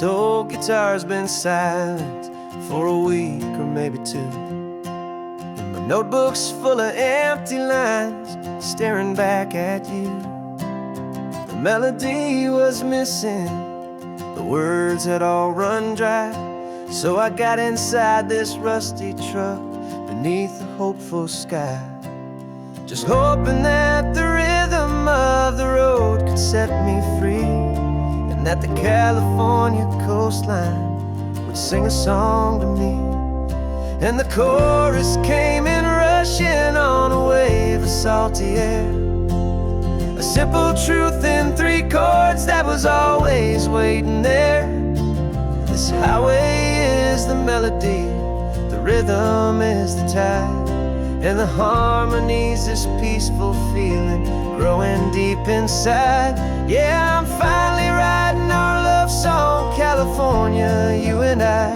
This old guitar's been silent for a week or maybe two, and my notebook's full of empty lines staring back at you. The melody was missing, the words had all run dry, so I got inside this rusty truck beneath the hopeful sky, just hoping that the rhythm of the road could set me free, and that the California coastline would sing a song to me. And the chorus came in rushing on a wave of salty air, a simple truth in 3 chords that was always waiting there. This highway is the melody, the rhythm is the tide, and the harmony's this peaceful feeling growing deep inside. Yeah, I'm finally writing our love song, California, you and I,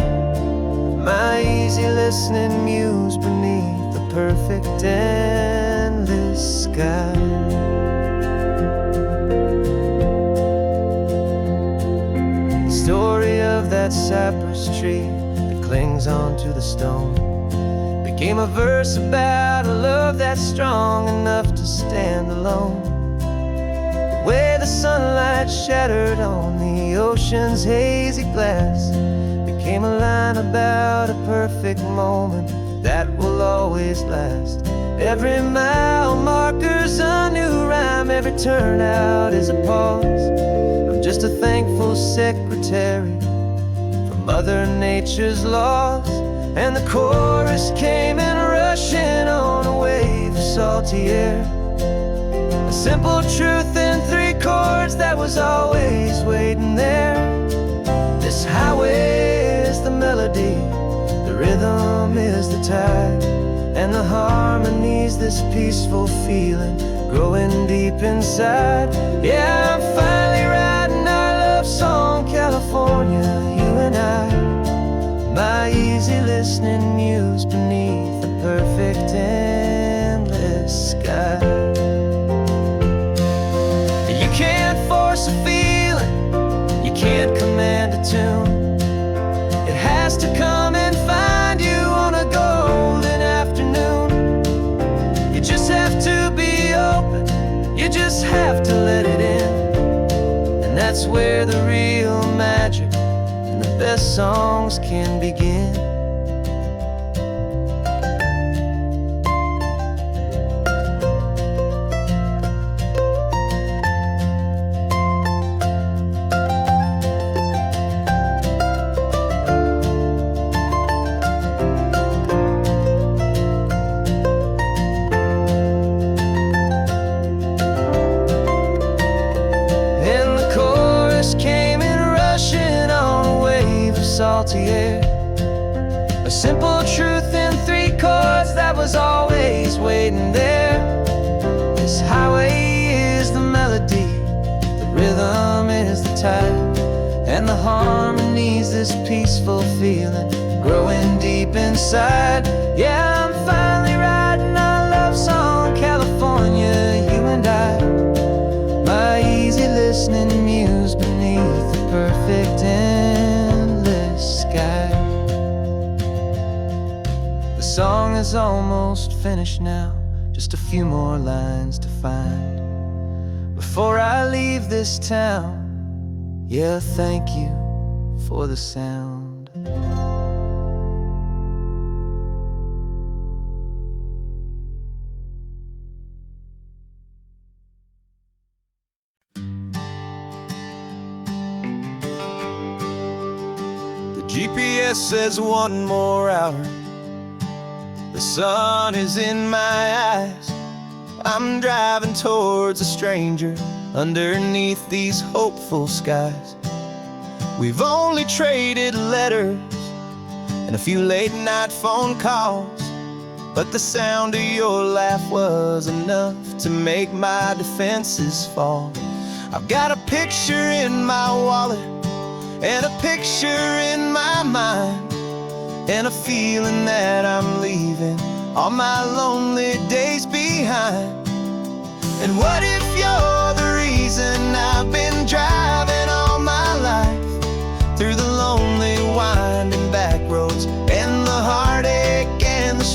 my easy listening muse beneath the perfect endless sky. The story of that cypress tree that clings onto the stone became a verse about a love that's strong enough to stand alone. The way the sunlight shattered on the ocean's hazy glass became a line about a perfect moment that will always last. Every mile marker's a new rhyme, every turnout is a pause. I'm just a thankful secretary for Mother Nature's laws. And the chorus came in rushing on a wave of salty air, a simple truth in 3 chords that was always waiting there. This highway is the melody, the rhythm is the tide, and the harmony's this peaceful feeling growing deep inside. Yeah, I'm finally writing our love song, California, you and I, my easy listening muse beneath the perfect endless sky. You can't force a feeling, you can't command a tune. It has to come and find you on a golden afternoon. You just have to be open, you just have to let it in, and that's where the real magic, the best songs can begin. And the chorus came in rushing on a wave of salty air, a simple truth in 3 chords that was always waiting there. This highway is the melody, the rhythm is the tide, and the harmony's this peaceful feeling growing deep inside. Yeah, I'm finally writing our love song, California, you and I, my easy listening muse beneath the perfect endless sky. The song is almost finished now, just a few more lines to find before I leave this town. Yeah, thank you for the sound. GPS says 1 more hour, the sun is in my eyes. I'm driving towards a stranger underneath these hopeful skies. We've only traded letters and a few late night phone calls, but the sound of your laugh was enough to make my defenses fall. I've got a picture in my wallet and a picture in my mind, and a feeling that I'm leaving all my lonely days behind. And what if you're the reason I've been driving all my life through the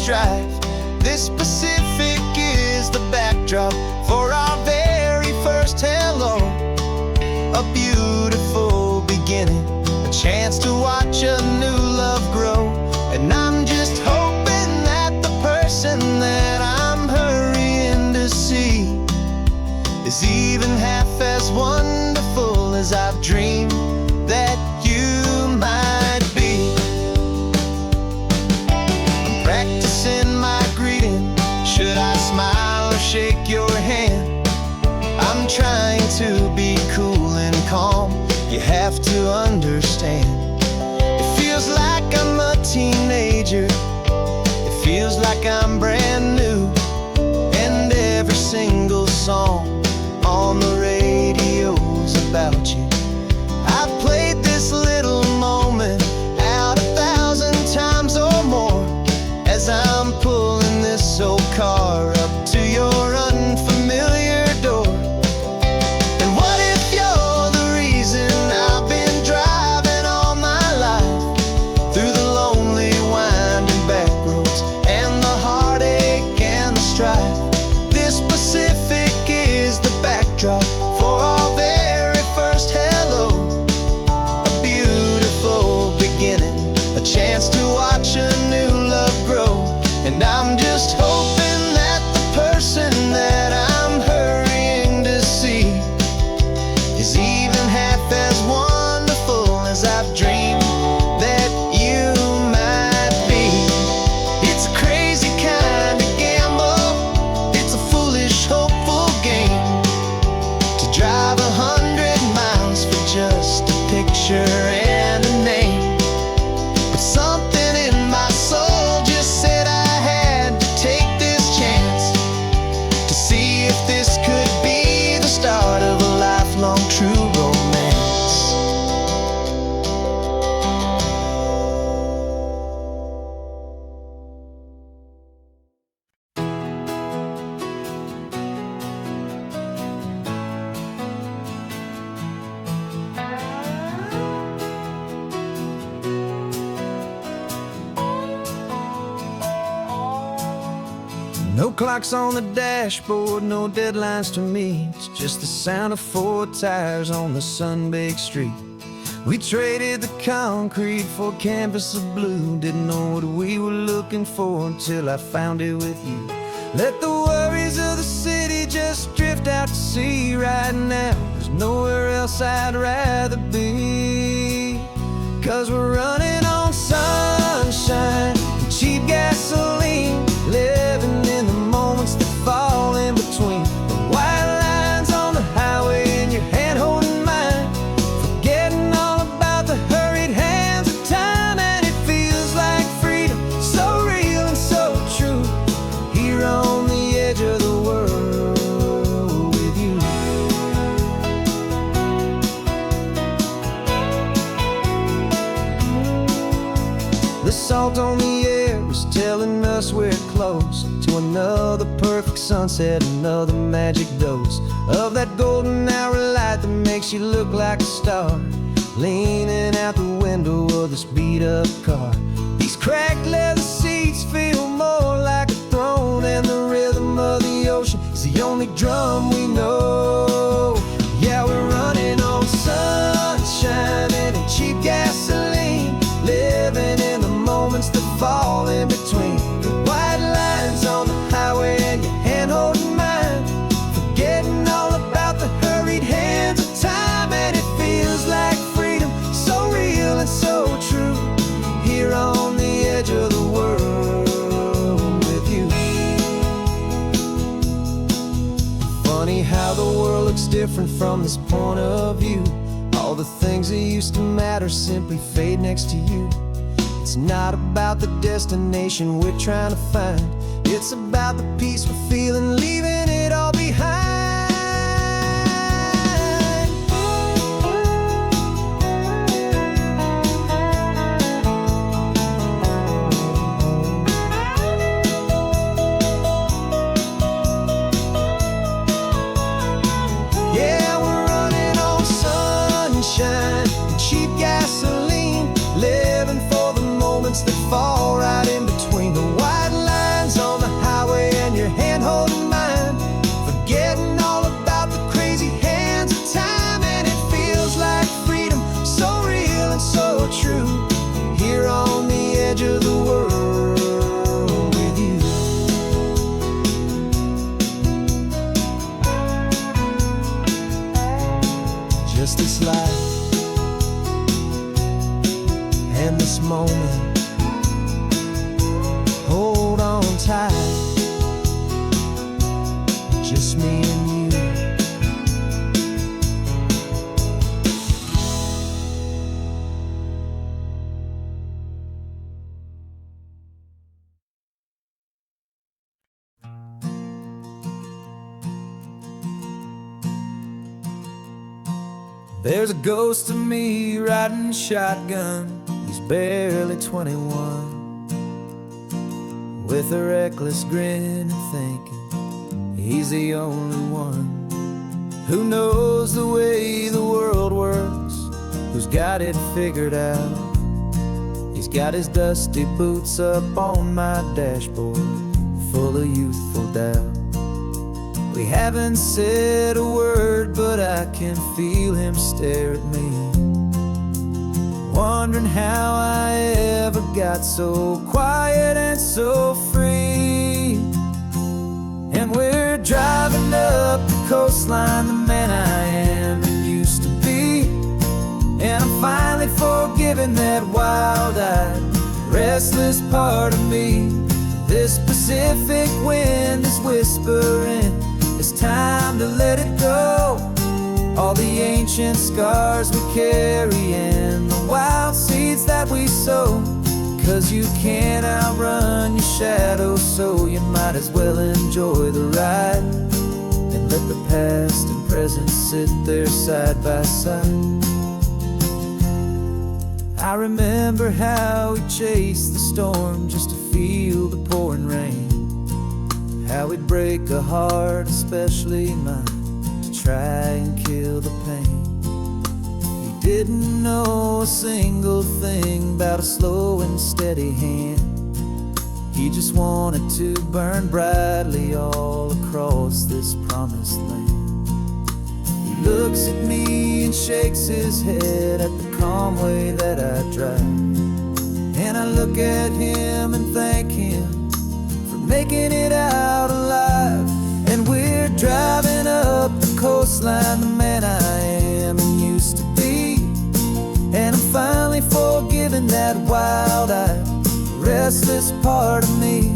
drive. This Pacific is the backdrop for our very first hello. A beautiful beginning, a chance to watch a new love grow. And I'm just hoping that the person that I'm hurrying to see is even half as wonderful as I've dreamed that you might be. I'm practicing my greeting. Should I smile or shake your hand? I'm trying to be cool and calm. You have to understand. It feels like I'm a teenager. It feels like I'm brand new. And every single song on the radio's about you. I've played this little moment out 1,000 times or more as I'm pulling this old car up to your unfamiliar door. And what if you're the reason I've been driving all my life through the lonely winding back roads and the heartache and the strife? This Pacific is the backdrop for our very first hello. A beautiful beginning, a chance to watch a new love grow. And I'm just hoping that the person that I'm hurrying to see is even half as wonderful as I've dreamed that you might be. It's a crazy kind of gamble. It's a foolish, hopeful game to drive 100 miles for just a picture and a name. But something in my soul just said I had to take this chance to see if this could be the start of a lifelong true romance. No clocks on the dashboard, no deadlines to meet. It's just the sound of 4 tires on the sun-baked street. We traded the concrete for a canvas of blue. Didn't know what we were looking for until I found it with you. Let the worries of the city just drift out to sea right now. There's nowhere else I'd rather be. 'Cause we're running on sunshine and cheap gasoline, living in the moments that fall in between the white lines on the highway and your hand holding mine, forgetting all about the hurried hands of time. And it feels like freedom, so real and so true, here on the edge of the world with you. The salt on the air is telling us we're close to another perfect sunset, another magic dose of that golden hour light that makes you look like a star, leaning out the window of this beat-up car. These cracked leather seats feel more like a throne, and the rhythm of the ocean is the only drum we know. Yeah, we're running on sunshine and cheap gasoline, living in the moments that fall in between the white lines on the highway and your hand holding mine, forgetting all about the hurried hands of time. And it feels like freedom, so real and so true, here on the edge of the world with you. Funny how the world looks different from this point of view. All the things that used to matter simply fade next to you. It's not about the destination we're trying to find. It's about the peace we're feeling, leaving it all behind. Yeah, we're running on sunshine and cheap gasoline, living for the moments that fall right in between the white lines me and you. There's a ghost of me riding shotgun. He's barely 21, with a reckless grin and thinking he's the only one who knows the way the world works, who's got it figured out. He's got his dusty boots up on my dashboard, full of youthful doubt. We haven't said a word, but I can feel him stare at me, wondering how I ever got so quiet and so free. And we're driving up the coastline, the man I am and used to be. And I'm finally forgiving that wild-eyed, restless part of me. This Pacific wind is whispering, it's time to let it go. All the ancient scars we carry and the wild seeds that we sow. 'Cause you can't outrun your shadow, so you might as well enjoy the ride and let the past and present sit there side by side. I remember how we chased the storm just to feel the pouring rain, how we'd break a heart, especially mine, to try and kill the pain. He didn't know a single thing about a slow and steady hand. He just wanted to burn brightly all across this promised land. He looks at me and shakes his head at the calm way that I drive, and I look at him and thank him making it out alive. And we're driving up the coastline, the man I am and used to be. And I'm finally forgiving that wild-eyed, restless part of me.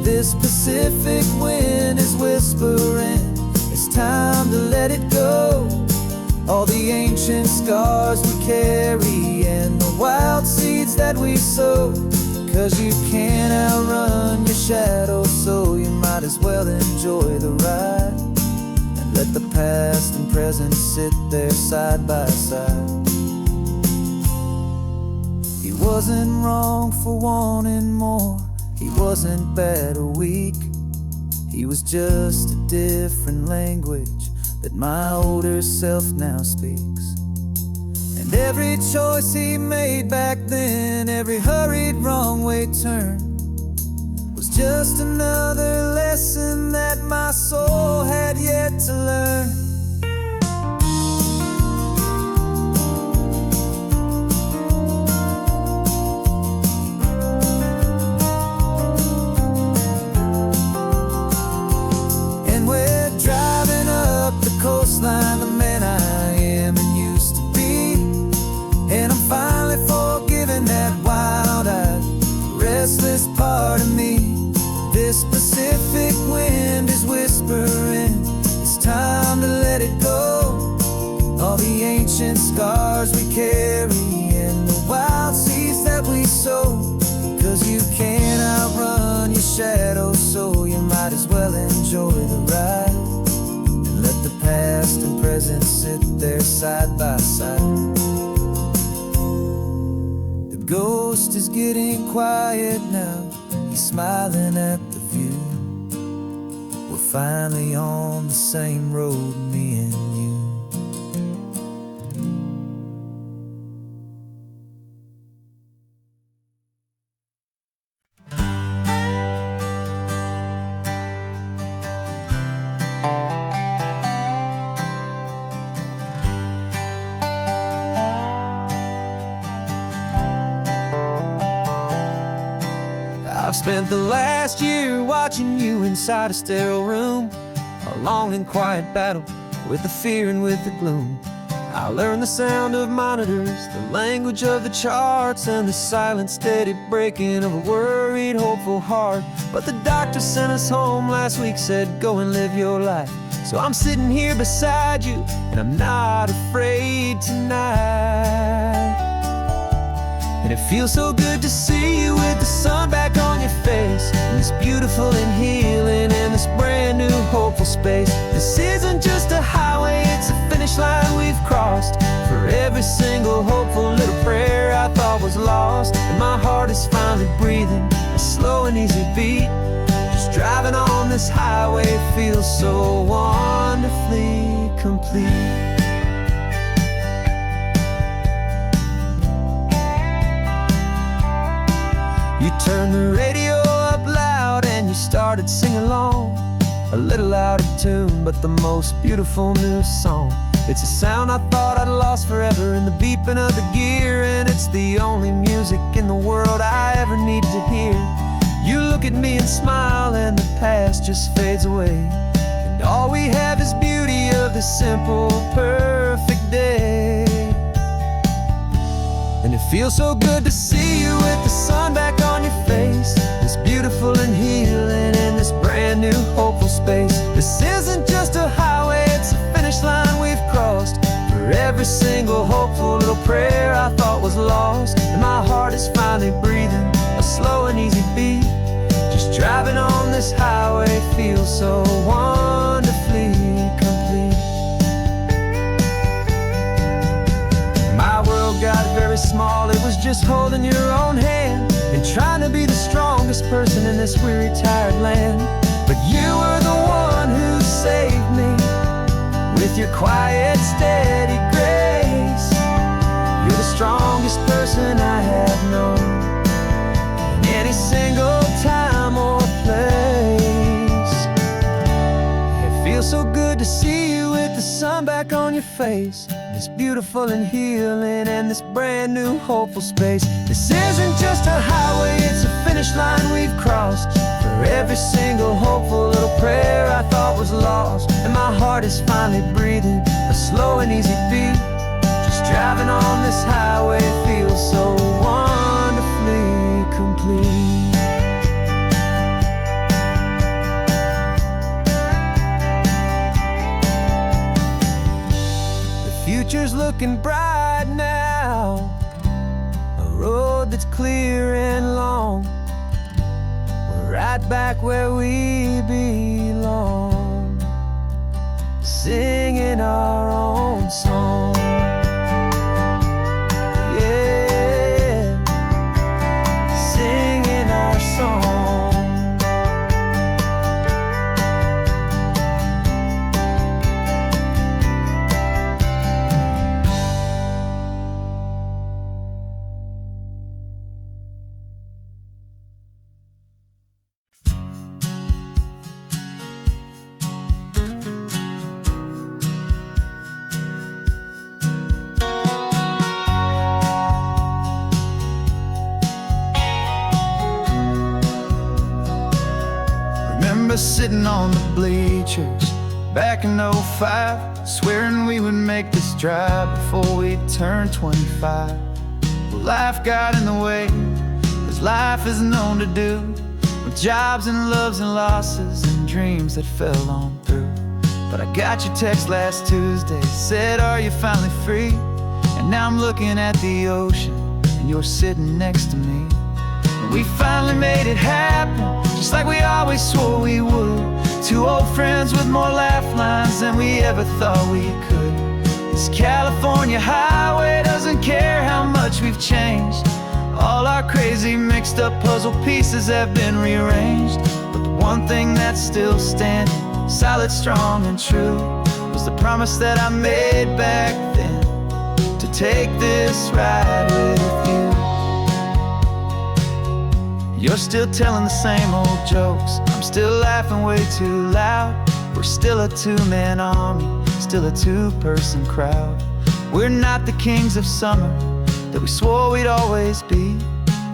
This Pacific wind is whispering, it's time to let it go. All the ancient scars we carry and the wild seeds that we sow. 'Cause you can't outrun your shadow, so you might as well enjoy the ride and let the past and present sit there side by side. He wasn't wrong for wanting more, he wasn't bad or weak. He was just a different language that my older self now speaks. And every choice he made back then, every hurried wrong way turn, was just another lesson that my soul had yet to learn. And we're driving up the coastline, the man I am and used to be. And I'm finally forgiving that wild-eyed, restless part of me. This Pacific wind is whispering, it's time to let it go. All the ancient scars we carry and the wild seeds that we sow. 'Cause you can't outrun your shadow, so you might as well enjoy the ride and let the past and present sit there side by side. The ghost is getting quiet now, he's smiling at the view. We're finally on the same road, me and you. I've spent the last year watching you inside a sterile room, a long and quiet battle with the fear and with the gloom. I learned the sound of monitors, the language of the charts, and the silent, steady breaking of a worried, hopeful heart. But the doctor sent us home last week, said, go and live your life. So I'm sitting here beside you, and I'm not afraid tonight. And it feels so good to see you with the sun back on your face, and this beautiful and healing in this brand new hopeful space. This isn't just a highway, it's a finish line we've crossed. For every single hopeful little prayer I thought was lost, and my heart is finally breathing a slow and easy beat. Just driving on this highway feels so wonderfully complete. You turned the radio up loud and you started singing along, a little out of tune, but the most beautiful new song. It's a sound I thought I'd lost forever in the beeping of the gear, and it's the only music in the world I ever need to hear. You look at me and smile, and the past just fades away, and all we have is beauty of this simple, perfect day. And it feels so good to see you with the sun back on your face, this beautiful and healing in this brand new hopeful space. This isn't just a highway, it's a finish line we've crossed. For every single hopeful little prayer I thought was lost, and my heart is finally breathing a slow and easy beat. Just driving on this highway feels so wonderfully complete. My world got very small, it was just holding your own hand and trying to be the strongest person in this weary, tired land. But you were the one who saved me with your quiet, steady grace. You're the strongest person I have known in any single time or place. It feels so good to see you with the sun back on your face, this beautiful and healing and this brand new hopeful space. This isn't just a highway, it's a finish line we've crossed. For every single hopeful little prayer I thought was lost, and my heart is finally breathing a slow and easy beat. Just driving on this highway feels so wonderfully complete. Future's looking bright now, a road that's clear and long. We're right back where we belong, singing our own song. Yeah, singing our song. Sitting on the bleachers back in '05, swearing we would make this drive before we turned 25. Well, life got in the way, as life is known to do, with jobs and loves and losses and dreams that fell on through. But I got your text last Tuesday, said, are you finally free? And now I'm looking at the ocean, and you're sitting next to me. And we finally made it happen, just like we always swore we would. Two old friends with more laugh lines than we ever thought we could. This California highway doesn't care how much we've changed. All our crazy mixed up puzzle pieces have been rearranged. But the one thing that's still standing, solid, strong and true, was the promise that I made back then, to take this ride with you. You're still telling the same old jokes, I'm still laughing way too loud. We're still a two-man army, still a two-person crowd. We're not the kings of summer that we swore we'd always be.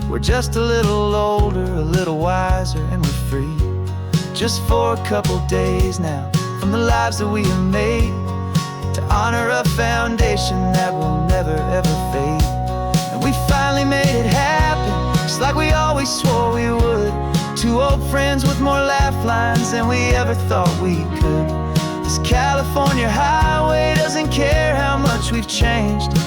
We're just a little older, a little wiser, and we're free. Just for a couple days now, from the lives that we have made, to honor a foundation that will never ever fade. And we finally made it happen, just like we always swore we would. Two old friends with more laugh lines than we ever thought we could. This California highway doesn't care how much we've changed.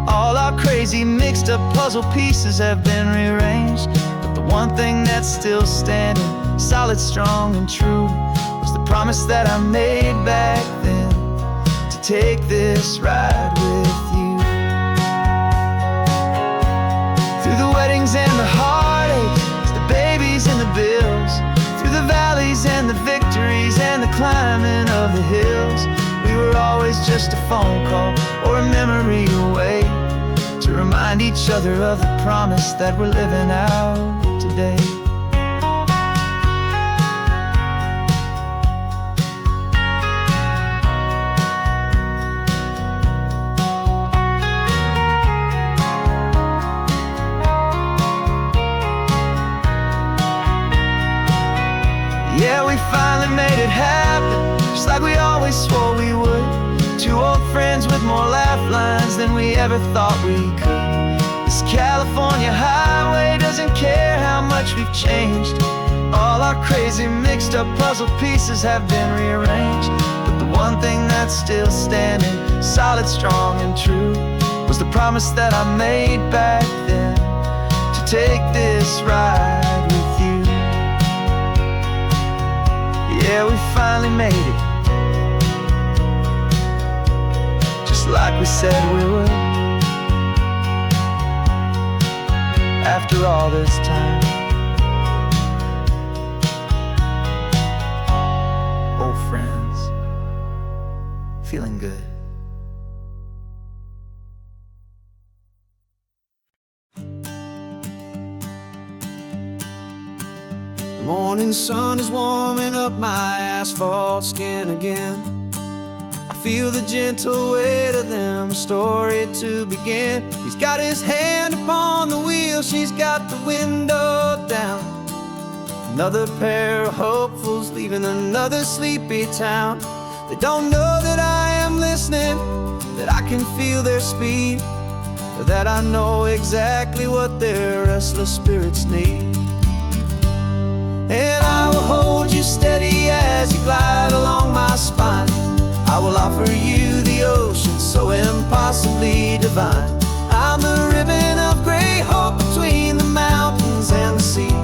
All our crazy mixed up puzzle pieces have been rearranged, but the one thing that's still standing, solid, strong, and true, was the promise that I made back then, to take this ride with you. Through the weddings and the heartaches, the babies and the bills, through the valleys and the victories and the climbing of the hills, we were always just a phone call or a memory away, to remind each other of the promise that we're living out today. Yeah, we finally made it happen, just like we always swore we would. Two old friends with more laugh lines than we ever thought we could. This California highway doesn't care how much we've changed. All our crazy mixed up puzzle pieces have been rearranged, but the one thing that's still standing, solid, strong, and true, was the promise that I made back then, to take this ride with you. Yeah, we finally made it, just like we said we would. After all this time, old friends, feeling good. The morning sun is warming up my asphalt skin again. I feel the gentle weight of them, a story to begin. He's got his hand upon the wheel, she's got the window down. Another pair of hopefuls leaving another sleepy town. They don't know that I am listening, that I can feel their speed, or that I know exactly what their restless spirits need. And I will hold you steady as you glide along my spine. I will offer you the ocean so impossibly divine. I'm the ribbon of gray hope between the mountains and the sea,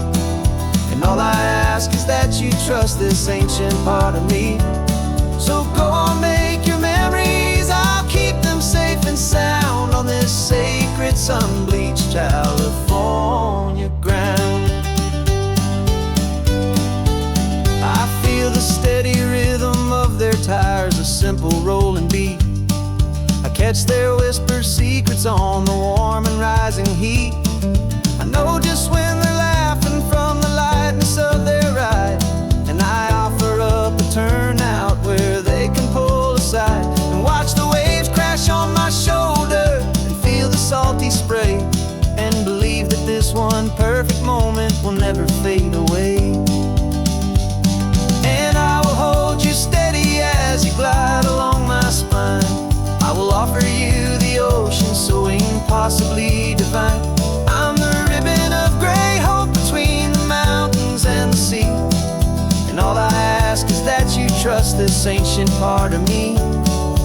and all I ask is that you trust this ancient part of me. So go on, make your memories, I'll keep them safe and sound on this sacred sun-bleached California ground. I feel the steady rhythm of their tires, a simple rolling beat. I catch their whispered secrets on the warm and rising heat. I know just when they're laughing from the lightness of their ride, and I offer up a turnout where they can pull aside and watch the waves crash on my shoulder and feel the salty spray, and believe that this one perfect moment will never fade away. And I will hold you steady as you glide along my spine. I will offer you the ocean so impossibly divine. I'm the ribbon of gray hope between the mountains and the sea, and all I ask is that you trust this ancient part of me.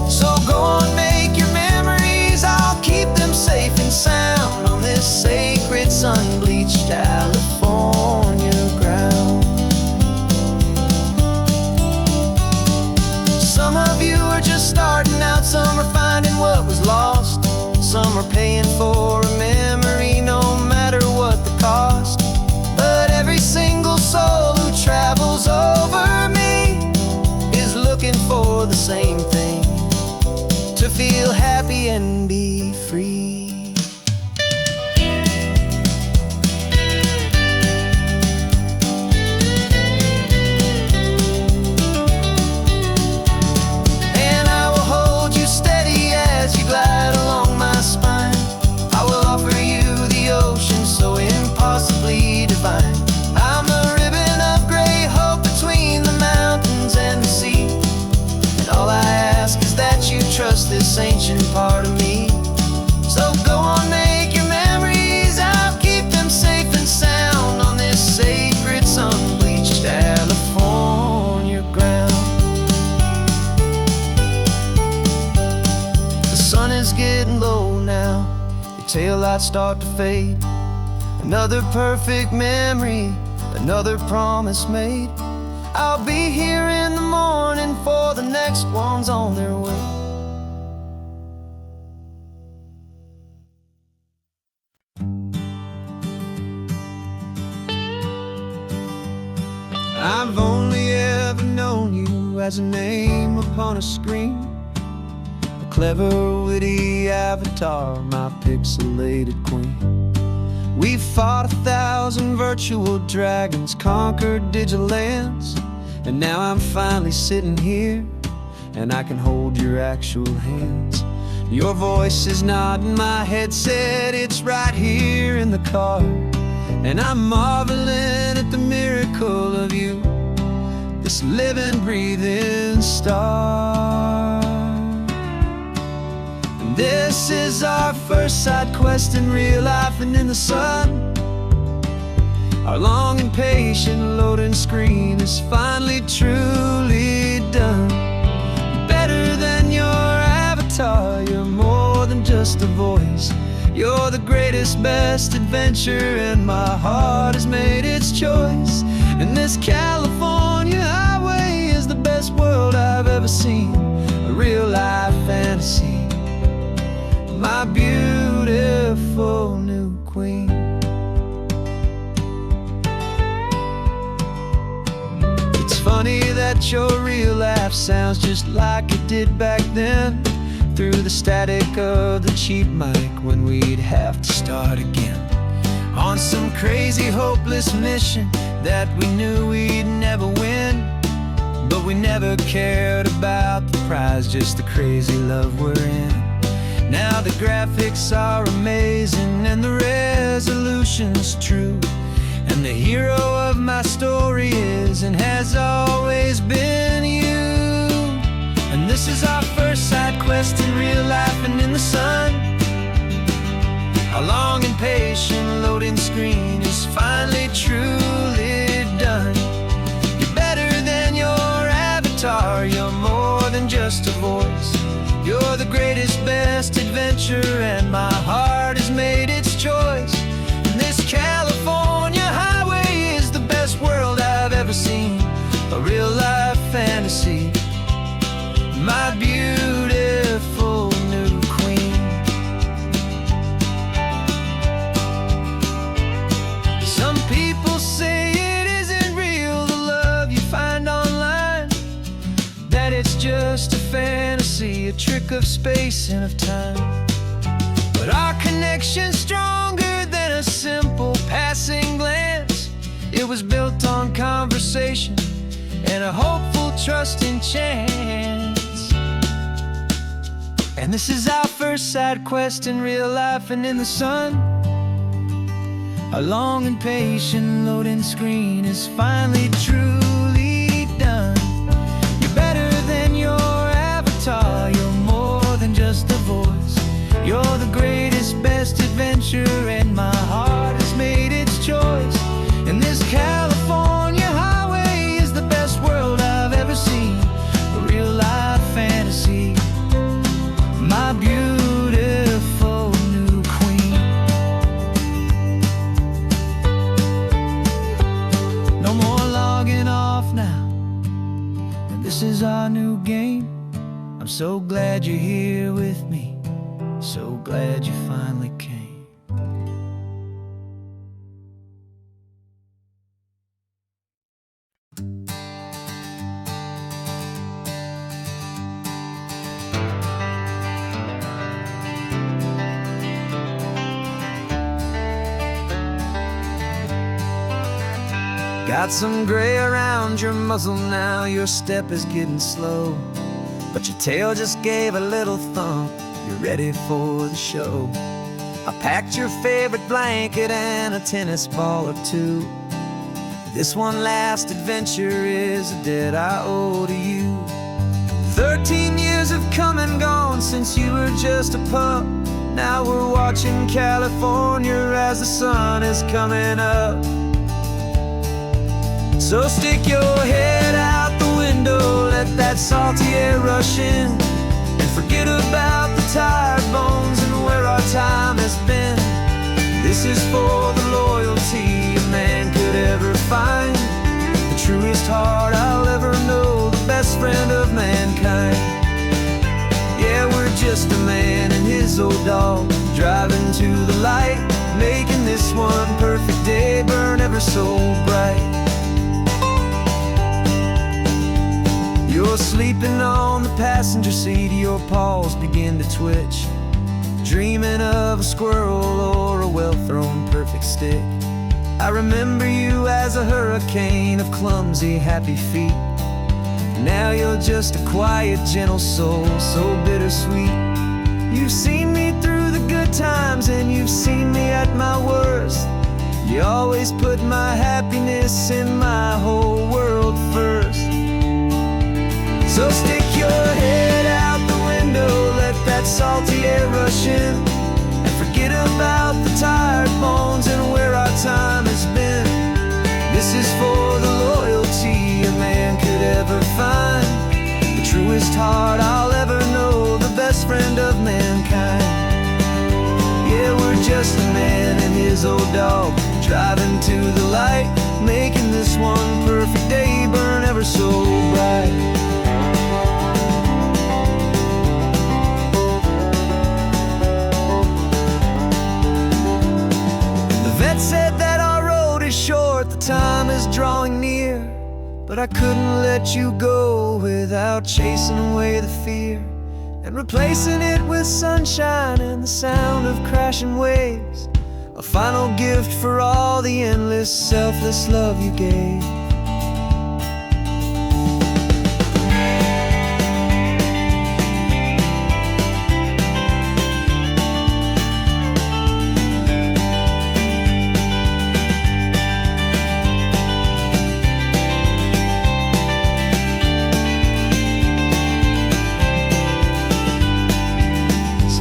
So go on, make your memories, I'll keep them safe and sound on this sacred sun-bleached California ground. Some of you are just starting out, some are finding what was lost, some are paying for a memory no matter what the cost. But every single soul who travels over me is looking for the same thing, to feel happy and be free. taillights start to fade. Another perfect memory, another promise made. I'll be here in the morning for the next ones on their way. I've only ever known you as a name upon a screen, a clever, witty avatar, my pixelated queen. We fought 1,000 virtual dragons, conquered digital lands, and now I'm finally sitting here, and I can hold your actual hands. Your voice is not in my headset, it's right here in the car, and I'm marveling at the miracle of you, this living, breathing star. And this is our first side quest in real life and in the sun. Our long and patient loading screen is finally truly done. You're better than your avatar, you're more than just a voice. You're the greatest, best adventure, and my heart has made its choice. And this California highway is the best world I've ever seen, a real life fantasy, my beautiful new queen. It's funny that your real life sounds just like it did back then, through the static of the cheap mic when we'd have to start again, on some crazy hopeless mission that we knew we'd never win. But we never cared about the prize, just the crazy love we're in. Now the graphics are amazing and the resolution's true, and the hero of my story is and has always been you. And this is our first side quest in real life and in the sun. Our long and patient loading screen is finally truly done. You're better than your avatar, you're more than just a voice. You're the greatest, best adventure, and my heart has made its choice. And this California highway is the best world I've ever seen, a real life fantasy, my beautiful new queen. Some people say it isn't real, the love you find online, that it's just a fantasy, a trick of space and of time. But our connection's stronger than a simple passing glance. It was built on conversation and a hopeful, trusting chance. And this is our first side quest in real life and in the sun. Our long and patient loading screen is finally truly done. You're better than your avatar, you're more than just a voice. You're the greatest, best adventure, and my heart has made its choice. And this California highway is the best world I've ever seen, a real life fantasy, my beautiful new queen. No more logging off now, and this is our new game. I'm so glad you're here with me, so glad you finally came. Got some gray around your muzzle now, your step is getting slow, but your tail just gave a little thump, you're ready for the show. I packed your favorite blanket and a tennis ball or two. This one last adventure is a debt I owe to you. 13 years have come and gone since you were just a pup. Now we're watching California as the sun is coming up. So stick your head out the window, let that salty air rush in, and forget about the tired bones and where our our time has been. This is for the loyalty a man could ever find, the truest heart I'll ever know, the best friend of mankind. Yeah, we're just a man and his old dog, driving to the light, making this one perfect day burn ever so bright. You're sleeping on the passenger seat, your paws begin to twitch, dreaming of a squirrel or a well-thrown perfect stick. I remember you as a hurricane of clumsy, happy feet. Now you're just a quiet, gentle soul, so bittersweet. You've seen me through the good times and you've seen me at my worst. You always put my happiness in my whole world first. So stick your head out the window, let that salty air rush in, and forget about the tired bones and where our time has been. This is for the loyalty a man could ever find, the truest heart I'll ever know, the best friend of mankind. Yeah, we're just a man and his old dog, driving to the light, making this one perfect day burn ever so bright. Said that our road is short, the time is drawing near, but I couldn't let you go without chasing away the fear and replacing it with sunshine and the sound of crashing waves, a final gift for all the endless, selfless love you gave.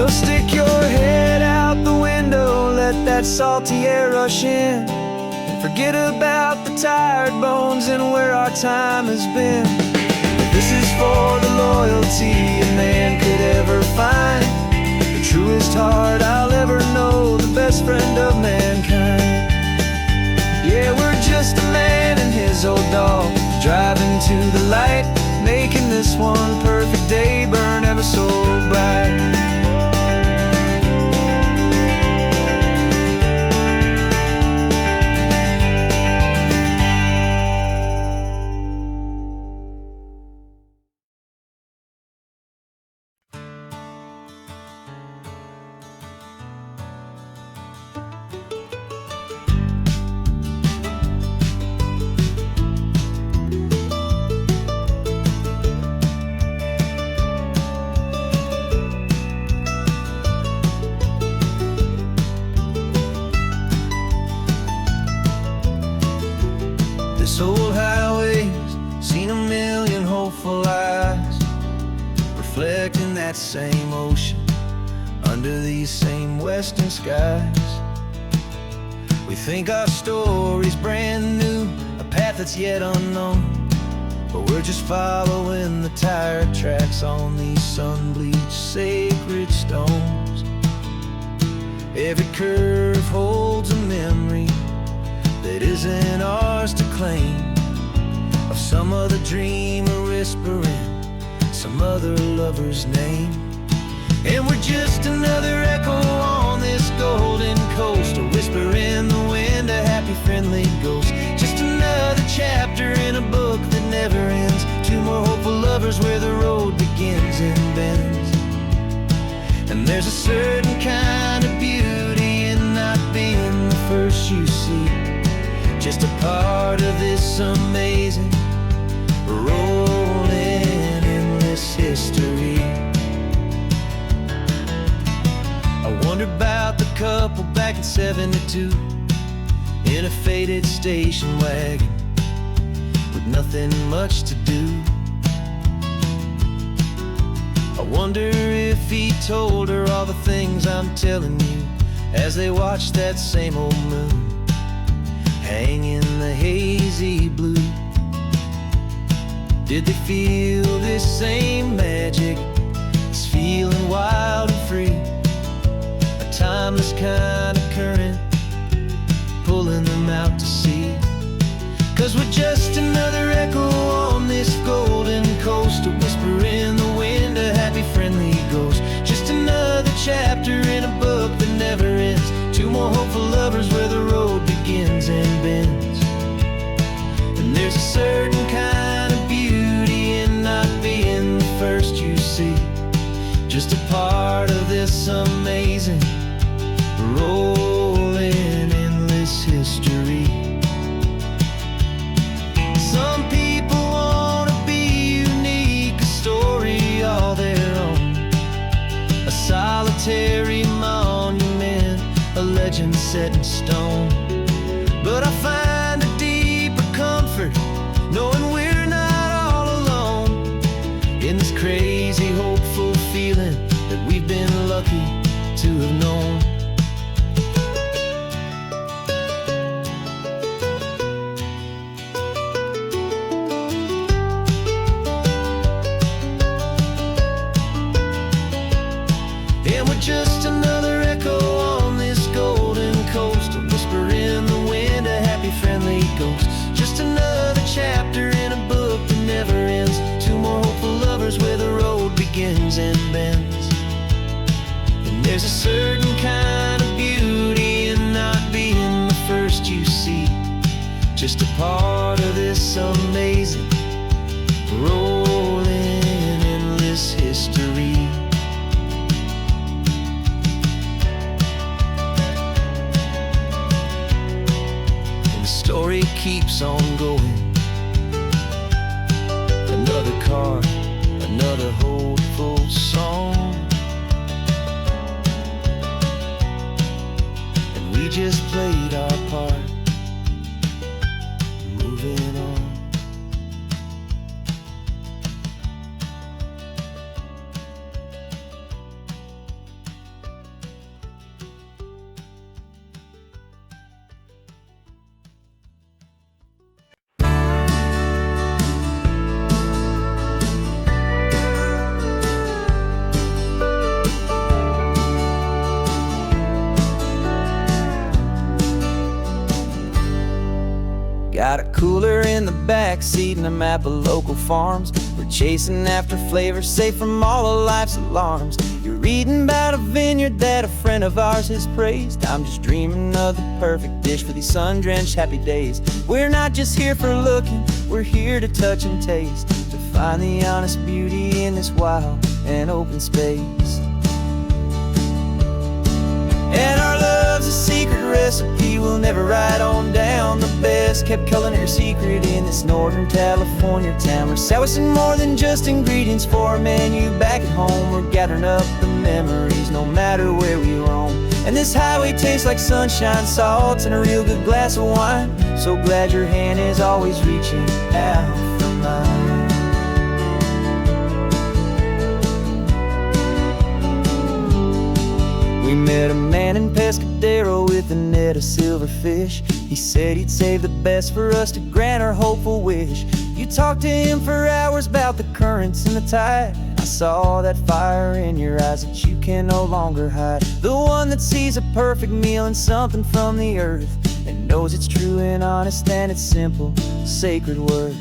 So stick your head out the window, let that salty air rush in, and forget about the tired bones and where our time has been. This is for the loyalty a man could ever find, the truest heart I'll ever know, the best friend of mankind. Yeah, we're just a man and his old dog, driving to the light, making this one perfect day burn ever so bright. This old highway's seen a million hopeful eyes, reflecting that same ocean under these same western skies. We think our story's brand new, a path that's yet unknown, but we're just following the tired tracks on these sun-bleached sacred stones. Every curve holds a memory that isn't ours to claim, of some other dreamer whispering some other lover's name. And we're just another echo on this golden coast, a whisper in the wind, a happy friendly ghost. Just another chapter in a book that never ends, two more hopeful lovers where the road begins and bends. And there's a certain kind of beauty in not being the first you see, just a part of this amazing, rolling, endless history. I wonder about the couple back in '72 in a faded station wagon with nothing much to do. I wonder if he told her all the things I'm telling you as they watched that same old moon hang in the hazy blue. Did they feel this same magic, this feeling wild and free, a certain kind of beauty in not being the first you see. Just a part of this amazing, rolling, endless history. Some people want to be unique, a story all their own, a solitary monument, a legend set in stone. But I find a deeper comfort knowing we're not all alone in this crazy, hopeful feeling that we've been lucky to have known. And we're just another echo on this golden coast, a whisper in the wind, a happy, friendly ghost. Just another chapter in a book that never ends. Two more hopeful lovers where the road begins and bends. And there's a certain kind of beauty in not being the first you see. Just a part of this amazing, rolling, endless history. Story keeps on going. Another card, another hopeful song, and we just played our part, moving on. Got a cooler in the back seat and a map of local farms. We're chasing after flavor safe from all of life's alarms. You're reading about a vineyard that a friend of ours has praised. I'm just dreaming of the perfect dish for these sun-drenched happy days. We're not just here for looking, we're here to touch and taste, to find the honest beauty in this wild and open space. And our love's a secret recipe we'll never write on down. The best kept culinary secret in this Northern California town. We're sourcing more than just ingredients for a menu back at home. We're gathering up the memories no matter where we roam. And this highway tastes like sunshine, salt, and a real good glass of wine. So glad your hand is always reaching out for mine. We met a man in Pescadero with a net of silverfish. He said he'd save the best for us to grant our hopeful wish. You talked to him for hours about the currents and the tide. I saw that fire in your eyes that you can no longer hide. The one that sees a perfect meal in something from the earth, and knows it's true and honest and it's simple, sacred worth.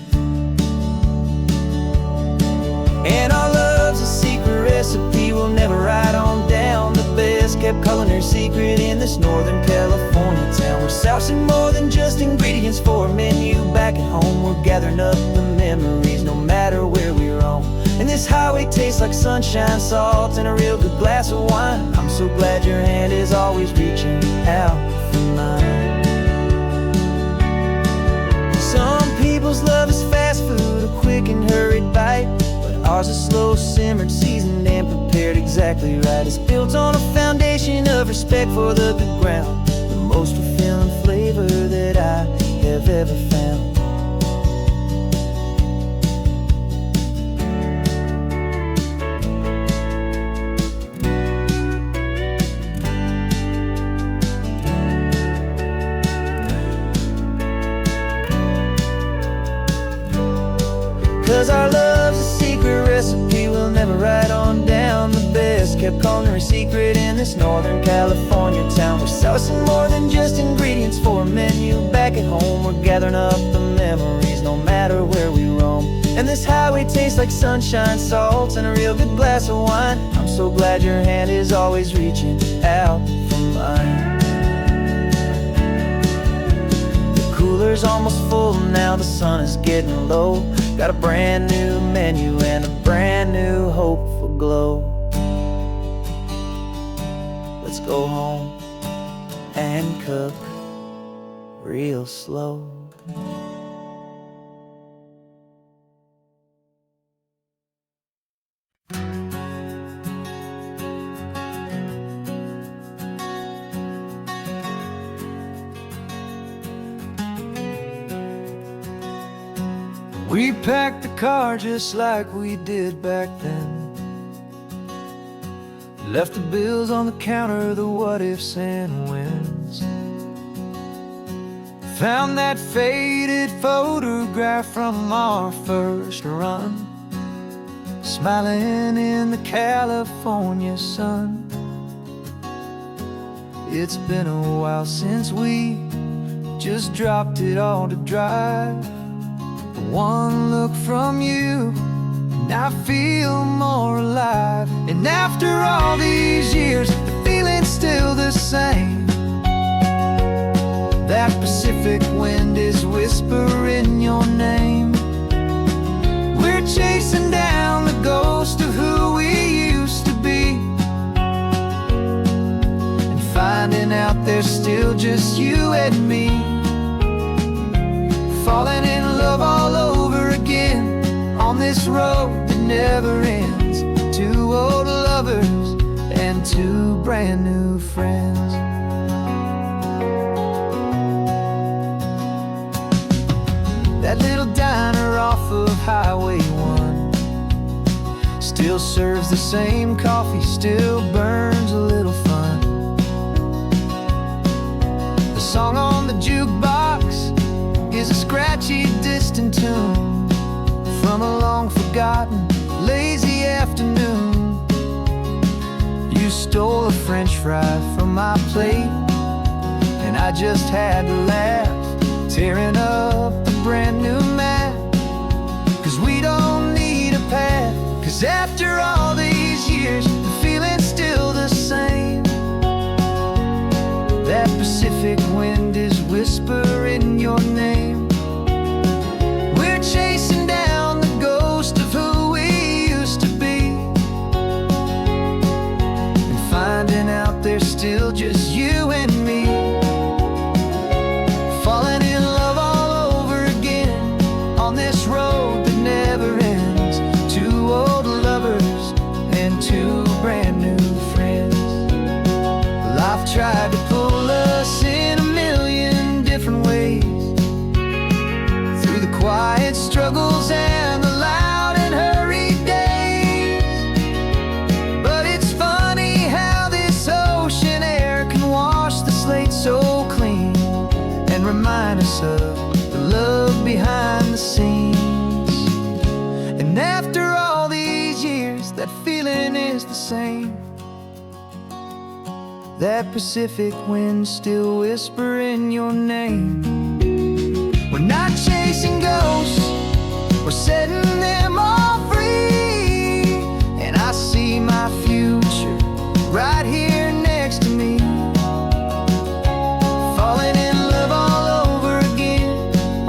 And our love's a secret recipe we'll never write on down. The best kept culinary secret in this Northern California town. We're sourcing more than just ingredients for a menu back at home. We're gathering up the memories no matter where we roam. And this highway tastes like sunshine, salt, and a real good glass of wine. I'm so glad your hand is always reaching out for mine. Some people's love is fast food, a quick and hurried bite. Ours is slow simmered, seasoned and prepared exactly right. It's built on a foundation of respect for the good ground, the most fulfilling flavor that I have ever found. 'Cause our love's a secret recipe we'll never write on down. The best kept culinary secret in this Northern California town. We're sourcing more than just ingredients for a menu back at home. We're gathering up the memories no matter where we roam. And this highway tastes like sunshine, salt, and a real good glass of wine. I'm so glad your hand is always reaching out for mine. The cool cooler's almost full, now the sun is getting low. Got a brand new menu and a brand new hopeful glow. Let's go home and cook real slow. We packed the car just like we did back then. Left the bills on the counter, the what ifs and whens. Found that faded photograph from our first run, smiling in the California sun. It's been a while since we just dropped it all to drive. One look from you and I feel more alive. And after all these years, the feeling's still the same. That Pacific wind is whispering your name. We're chasing down the ghost of who we used to be, and finding out there's still just you and me. Falling in love all over again on this road that never ends. Two old lovers and two brand new friends. That little diner off of Highway 1 still serves the same coffee, still burns a little fun. The song on the jukebox is a scratchy, distant tune from a long-forgotten, lazy afternoon. You stole a French fry from my plate, and I just had to laugh, tearing up the brand new map. 'Cause we don't need a path, 'cause after all these years, the feeling's still the same. That Pacific wind is whispering your name. We're chasing down the ghost of who we used to be, and finding out there's still just you and me. Falling in love all over again on this road that never ends. Two old lovers and two brand new friends. Life tried to pull us in a million different ways, through the quiet struggles and the loud and hurried days. But it's funny how this ocean air can wash the slate so clean, and remind us of the love behind the scenes. And after all these years, that feeling is the same. That Pacific wind still whispering your name. We're not chasing ghosts, we're setting them all free. And I see my future right here next to me. Falling in love all over again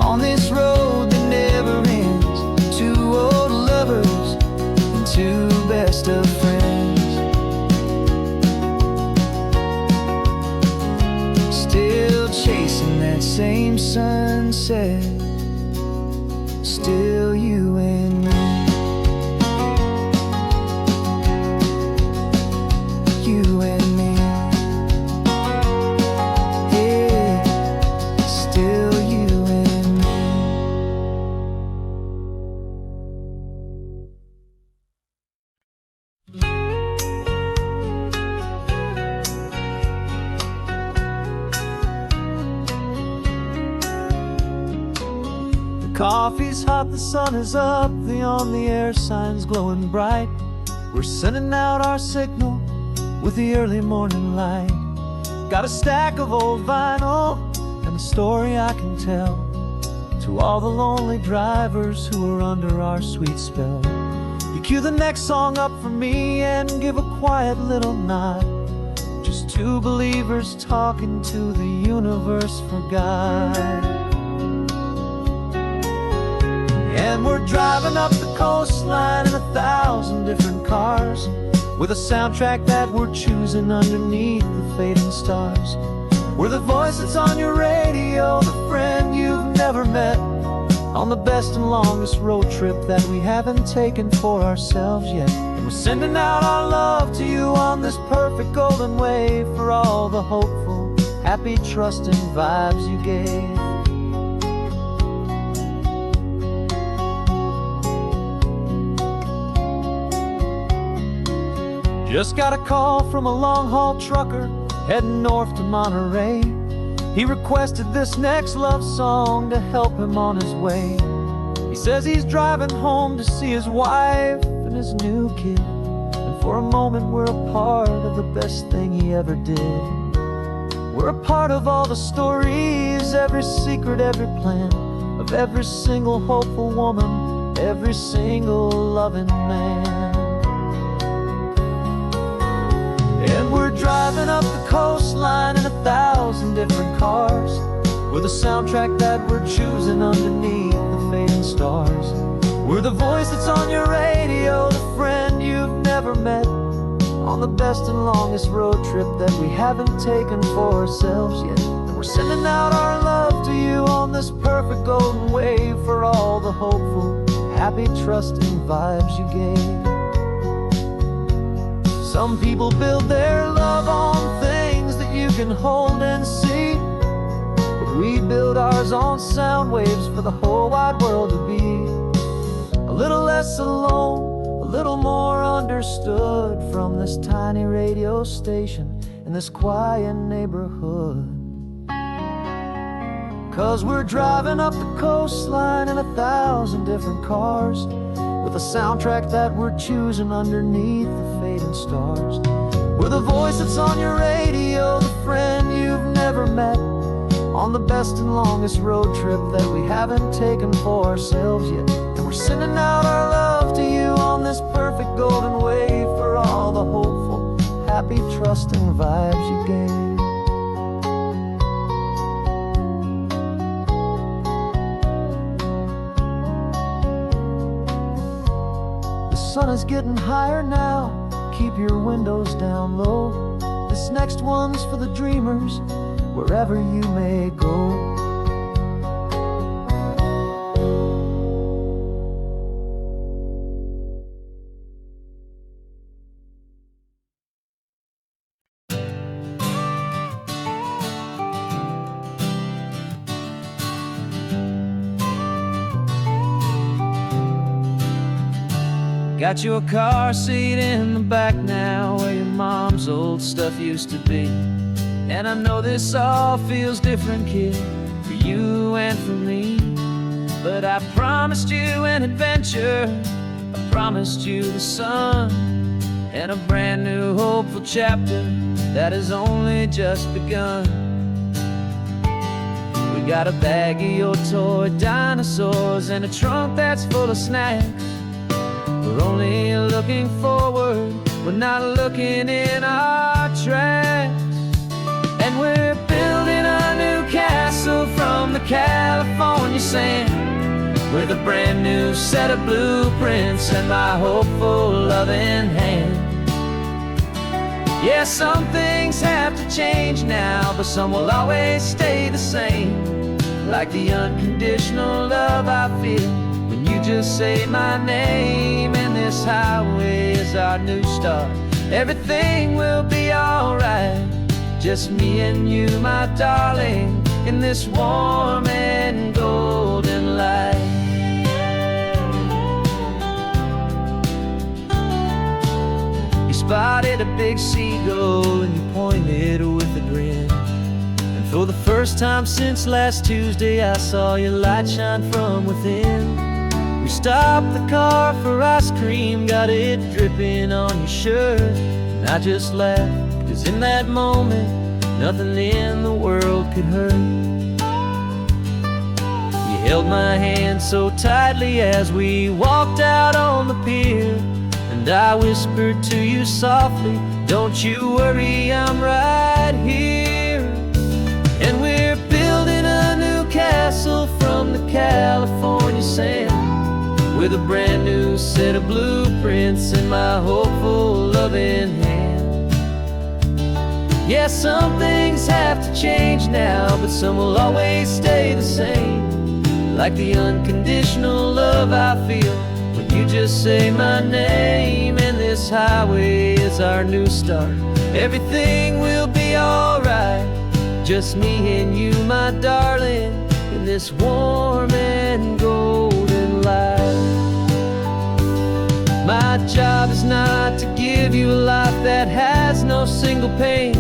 on this road that never ends. Two old lovers and two best of friends. Still chasing that same sunset, still you and me. You and me. Yeah, still you and me. Coffee's hot, the sun is up, the on-the-air sign's glowing bright. We're sending out our signal with the early morning light. Got a stack of old vinyl and a story I can tell to all the lonely drivers who are under our sweet spell. You cue the next song up for me and give a quiet little nod. Just two believers talking to the universe for God. And we're driving up the coastline in 1,000 different cars, with a soundtrack that we're choosing underneath the fading stars. We're the voice that's on your radio, the friend you've never met, on the best and longest road trip that we haven't taken for ourselves yet. And we're sending out our love to you on this perfect golden wave, for all the hopeful, happy, trusting vibes you gave. Just got a call from a long-haul trucker heading north to Monterey. He requested this next love song to help him on his way. He says he's driving home to see his wife and his new kid, and for a moment we're a part of the best thing he ever did. We're a part of all the stories, every secret, every plan, of every single hopeful woman, every single loving man. And we're driving up the coastline in 1,000 different cars, with a soundtrack that we're choosing underneath the fading stars. We're the voice that's on your radio, the friend you've never met, on the best and longest road trip that we haven't taken for ourselves yet. And we're sending out our love to you on this perfect golden wave, for all the hopeful, happy, trusting vibes you gave. Some people build their love on things that you can hold and see, but we build ours on sound waves for the whole wide world to be a little less alone, a little more understood, from this tiny radio station in this quiet neighborhood. 'Cause we're driving up the coastline in 1,000 different cars, with a soundtrack that we're choosing underneath the fading stars. We're the voice that's on your radio, the friend you've never met, on the best and longest road trip that we haven't taken for ourselves yet. And we're sending out our love to you on this perfect golden wave, for all the hopeful, happy, trusting vibes you gave. The sun is getting higher now, keep your windows down low. This next one's for the dreamers, wherever you may go. Got your car seat in the back now, where your mom's old stuff used to be. And I know this all feels different, kid, for you and for me. But I promised you an adventure, I promised you the sun, and a brand new hopeful chapter that has only just begun. We got a bag of your toy dinosaurs and a trunk that's full of snacks. We're only looking forward, we're not looking in our tracks. And we're building a new castle from the California sand, with a brand new set of blueprints and my hopeful loving hand. Yeah, some things have to change now, but some will always stay the same, like the unconditional love I feel when you just say my name. And this highway is our new start, everything will be alright, just me and you, my darling, in this warm and golden light. You spotted a big seagull and you pointed with a grin, and for the first time since last Tuesday I saw your light shine from within. We stopped the car for ice cream, got it dripping on your shirt, and I just laughed, 'cause in that moment nothing in the world could hurt. You held my hand so tightly as we walked out on the pier, and I whispered to you softly, don't you worry, I'm right here. And we're building a new castle from the California sand, with a brand new set of blueprints in my hopeful, loving hand. Yeah, some things have to change now, but some will always stay the same. Like the unconditional love I feel when you just say my name. And this highway is our new start. Everything will be alright, just me and you, my darling, in this warm and golden light. My job is not to give you a life that has no single pain,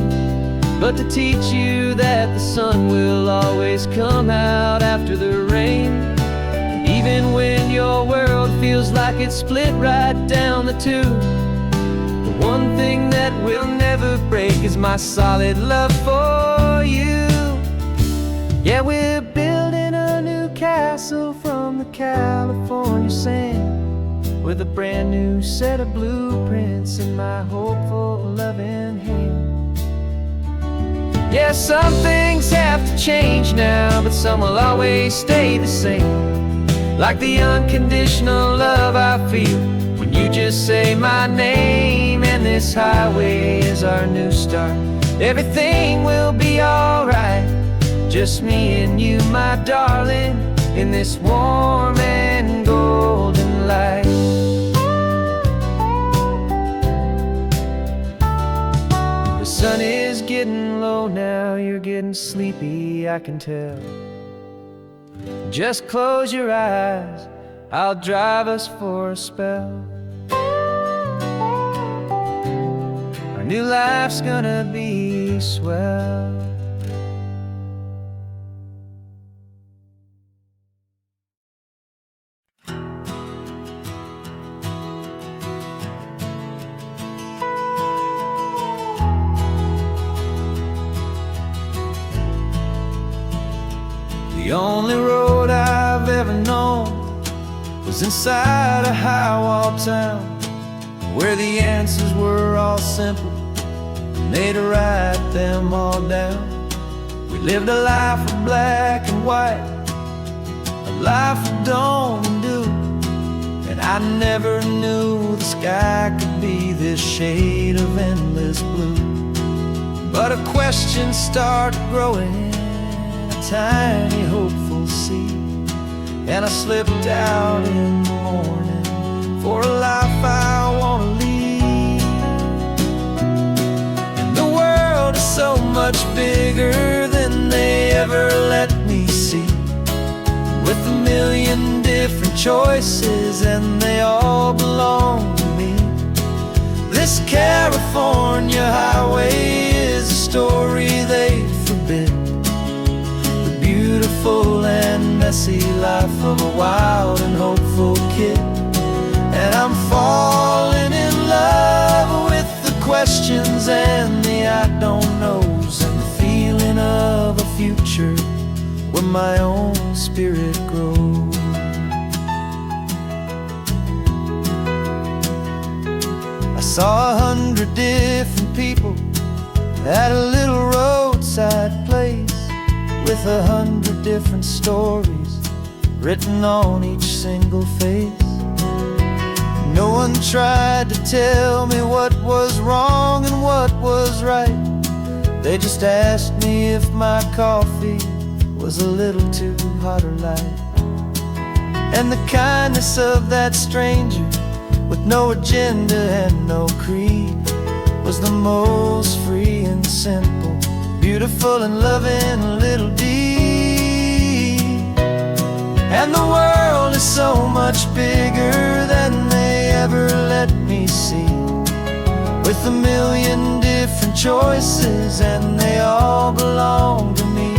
but to teach you that the sun will always come out after the rain. And even when your world feels like it's split right down the tube, the one thing that will never break is my solid love for you. Yeah, we're building a new castle from the California sand, with a brand new set of blueprints in my hopeful, loving hand. Yeah, some things have to change now, but some will always stay the same. Like the unconditional love I feel when you just say my name. And this highway is our new start. Everything will be alright, just me and you, my darling, in this warm and golden light. The sun is getting low now, you're getting sleepy, I can tell. Just close your eyes, I'll drive us for a spell. Our new life's gonna be swell. The only road I've ever known was inside a high-wall town, where the answers were all simple, and they'd write them all down. We lived a life of black and white, a life of dawn and dew, and I never knew the sky could be this shade of endless blue. But a question started growing, tiny hopeful seed, and I slipped out in the morning for a life I want to lead. And the world is so much bigger than they ever let me see, with a million different choices and they all belong to me. This California highway is a story they forbid, beautiful and messy life of a wild and hopeful kid. And I'm falling in love with the questions and the I don't knows, and the feeling of a future where my own spirit grows. I saw 100 different people at a little roadside place, with 100 different stories written on each single face. No one tried to tell me what was wrong and what was right. They just asked me if my coffee was a little too hot or light. And the kindness of that stranger, with no agenda and no creed, was the most free and simple, beautiful and loving little deed. And the world is so much bigger than they ever let me see, with a million different choices and they all belong to me.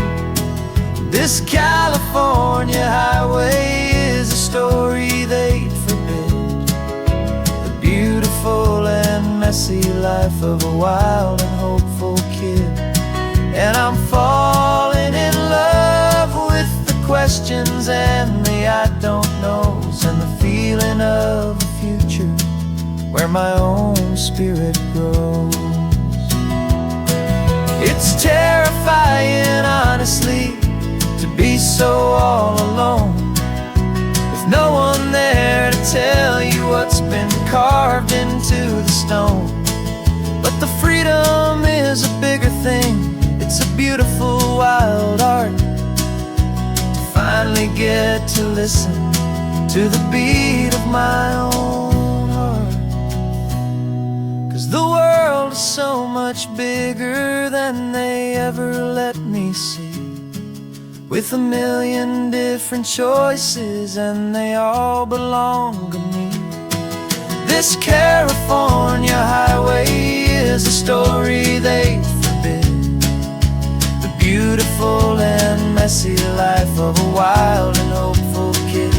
This California highway is a story they'd forbid, the beautiful and messy life of a wild and hopeful kid. And I'm falling in love with the questions and the I don't knows, and the feeling of a future where my own spirit grows. It's terrifying, honestly, to be so all alone, with no one there to tell you what's been carved into the stone. But the freedom is a bigger thing. It's a beautiful wild art to finally get to listen to the beat of my own heart. 'Cause the world is so much bigger than they ever let me see, with a million different choices and they all belong to me. This California highway is a story they forbid, the beautiful and messy life of a wild and hopeful kid.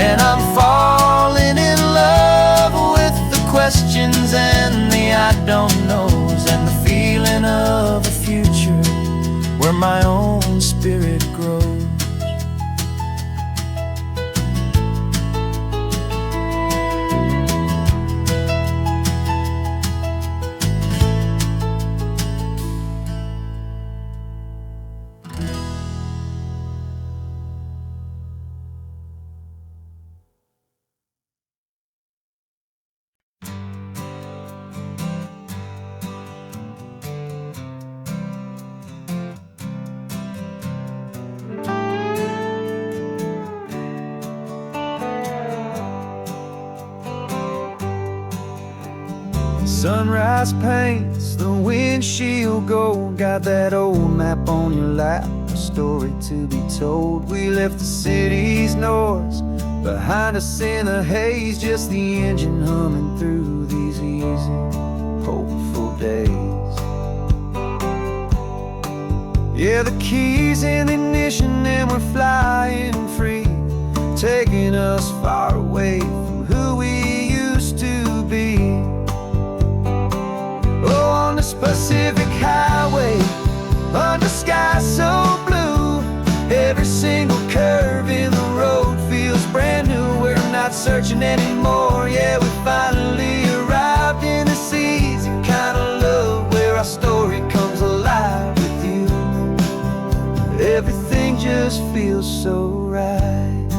And I'm falling in love with the questions and the I don't knows, and the feeling of a future where my own spirit grows. Sunrise paints the windshield gold. Got that old map on your lap, a story to be told. We left the city's noise behind us in the haze, just the engine humming through these easy, hopeful days. Yeah, the keys in the ignition and we're flying free, taking us far away from who we used to be. Oh, on this Pacific highway, under sky so blue, every single curve in the road feels brand new. We're not searching anymore, yeah, we finally arrived in this easy kind of love where our story comes alive with you. Everything just feels so right.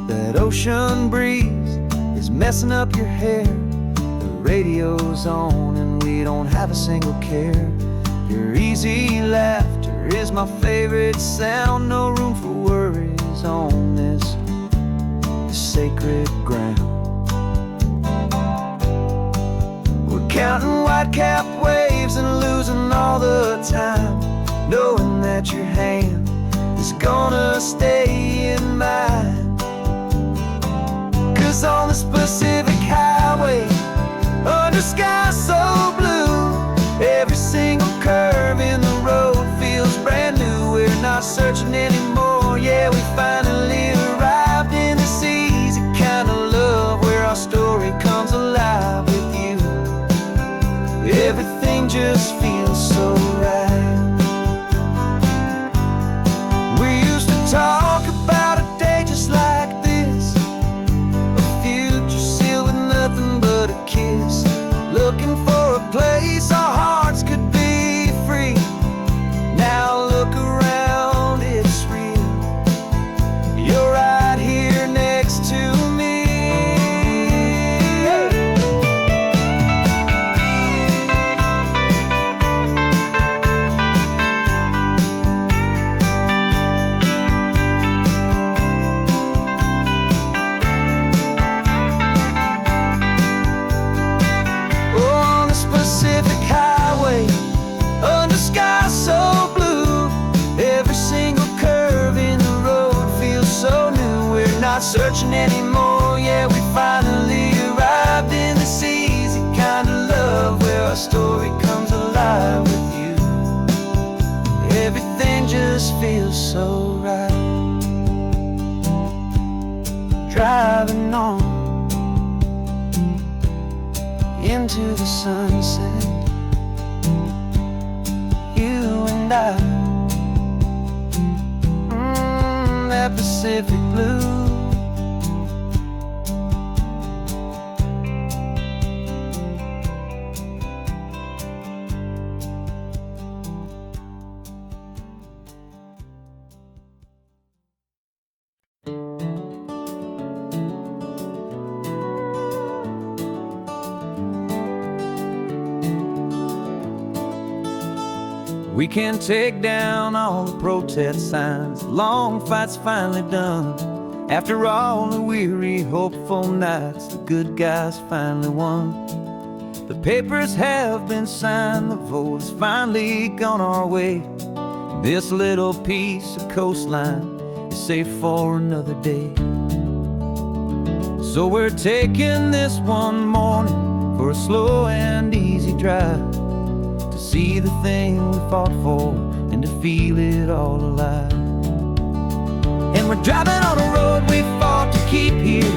That ocean breeze is messing up your hair, radio's on and we don't have a single care. Your easy laughter is my favorite sound. No room for worries on this sacred ground. We're counting white-capped waves and losing all the time, knowing that your hand is gonna stay in mine. 'Cause on this Pacific highway, under sky so blue, every single curve in the road feels brand new. We're not searching anymore, yeah, we finally arrived in this easy kind of love where our story comes alive with you. Everything just feels so right. We used to talk about a day just like this, a future sealed with nothing but a kiss, looking for a place our hearts could be free. Now look around, it's real. You're right here next to me. Pacific highway, under sky so blue, every single curve in the road feels so new. We're not searching anymore, yeah, we finally arrived in this easy kind of love where our story comes alive with you. Everything just feels so right. Driving on into the sunset, you and I, that Pacific blue. We can take down all the protest signs. The long fight's finally done. After all the weary, hopeful nights, the good guys finally won. The papers have been signed, the vote has finally gone our way. This little piece of coastline is safe for another day. So we're taking this one morning for a slow and easy drive, to see the thing we fought for and to feel it all alive. And we're driving on a road we fought to keep here,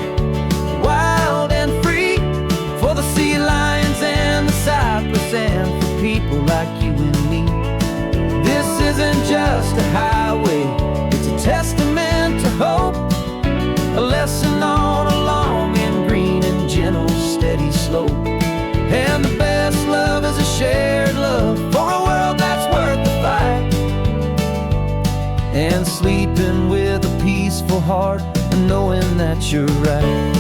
wild and free, for the sea lions and the cypress and for people like you and me. This isn't just a highway, it's a testament to hope, a lesson on a long and green and gentle steady slope. And the best love is a shared love for a world that's worth the fight, and sleeping with a peaceful heart and knowing that you're right.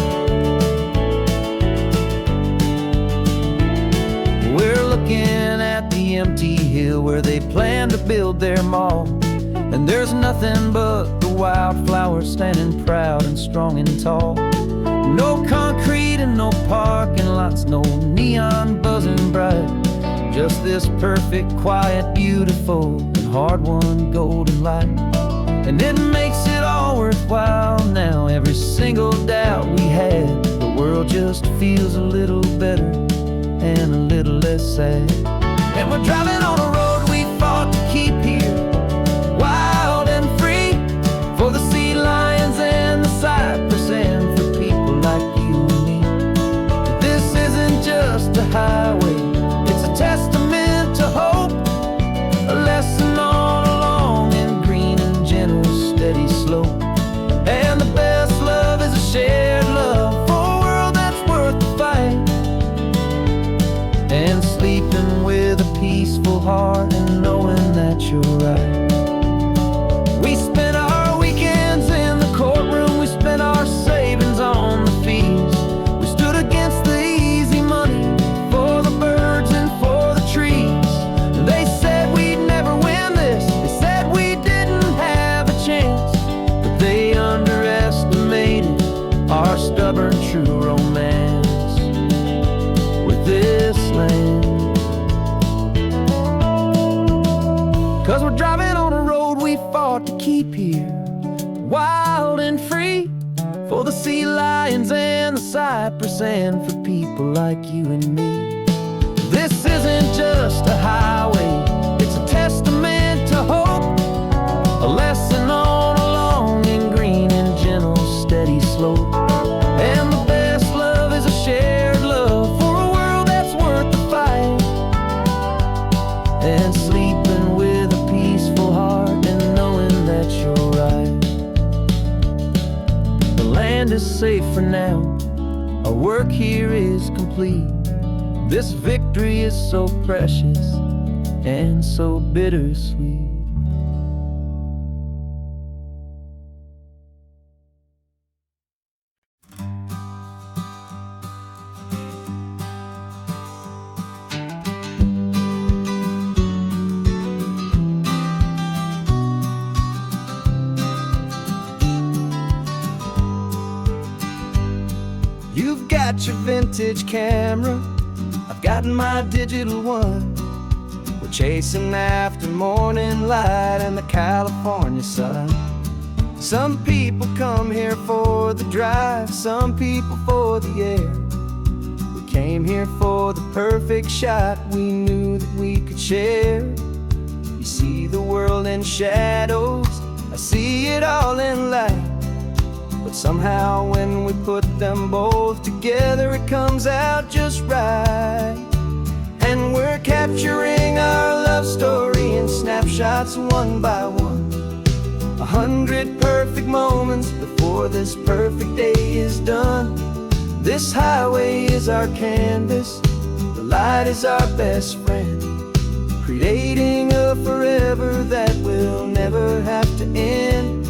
We're looking at the empty hill where they plan to build their mall, and there's nothing but the wildflowers standing proud and strong and tall. No concrete and no parking lots, no neon buzzing bright, just this perfect, quiet, beautiful, and hard-won golden light. And it makes it all worthwhile now. Every single doubt we had, the world just feels a little better and a little less sad. And we're driving on a road we fought to keep here, wild and free, for the sea lions and the cypress and for people like you and me. This isn't just a highway, it's a testament to hope, a lesson on a long and green and gentle steady slope. And the best love is a shared love for a world that's worth the fight, and sleeping with a peaceful heart and knowing that you're right. We spent our weekends in the courtroom, we spent our savings on the fees. We stood against the easy money for the birds and for the trees. And they said we'd never win this, they said we didn't have a chance, but they underestimated our stubborn true romance with this land. 'Cause we're driving on a road we fought to keep here, wild and free, for the sea lions and the cypress and for people like you and me. This isn't just a highway, it's a testament to hope, a lesson on a long and green and gentle steady slope. And the best love is a shared love for a world that's worth the fight, and sleeping with a peaceful heart and knowing that you're right. The land is safe for now, our work here is complete. This victory is so precious and so bittersweet. You've got your vintage camera, I've got my digital one. We're chasing after morning light and the California sun. Some people come here for the drive, some people for the air. We came here for the perfect shot we knew that we could share. You see the world in shadows, I see it all in light, but somehow when we put them both together it comes out just right. And we're capturing our love story in snapshots one by one, 100 perfect moments before this perfect day is done. This highway is our canvas, the light is our best friend, creating a forever that will never have to end.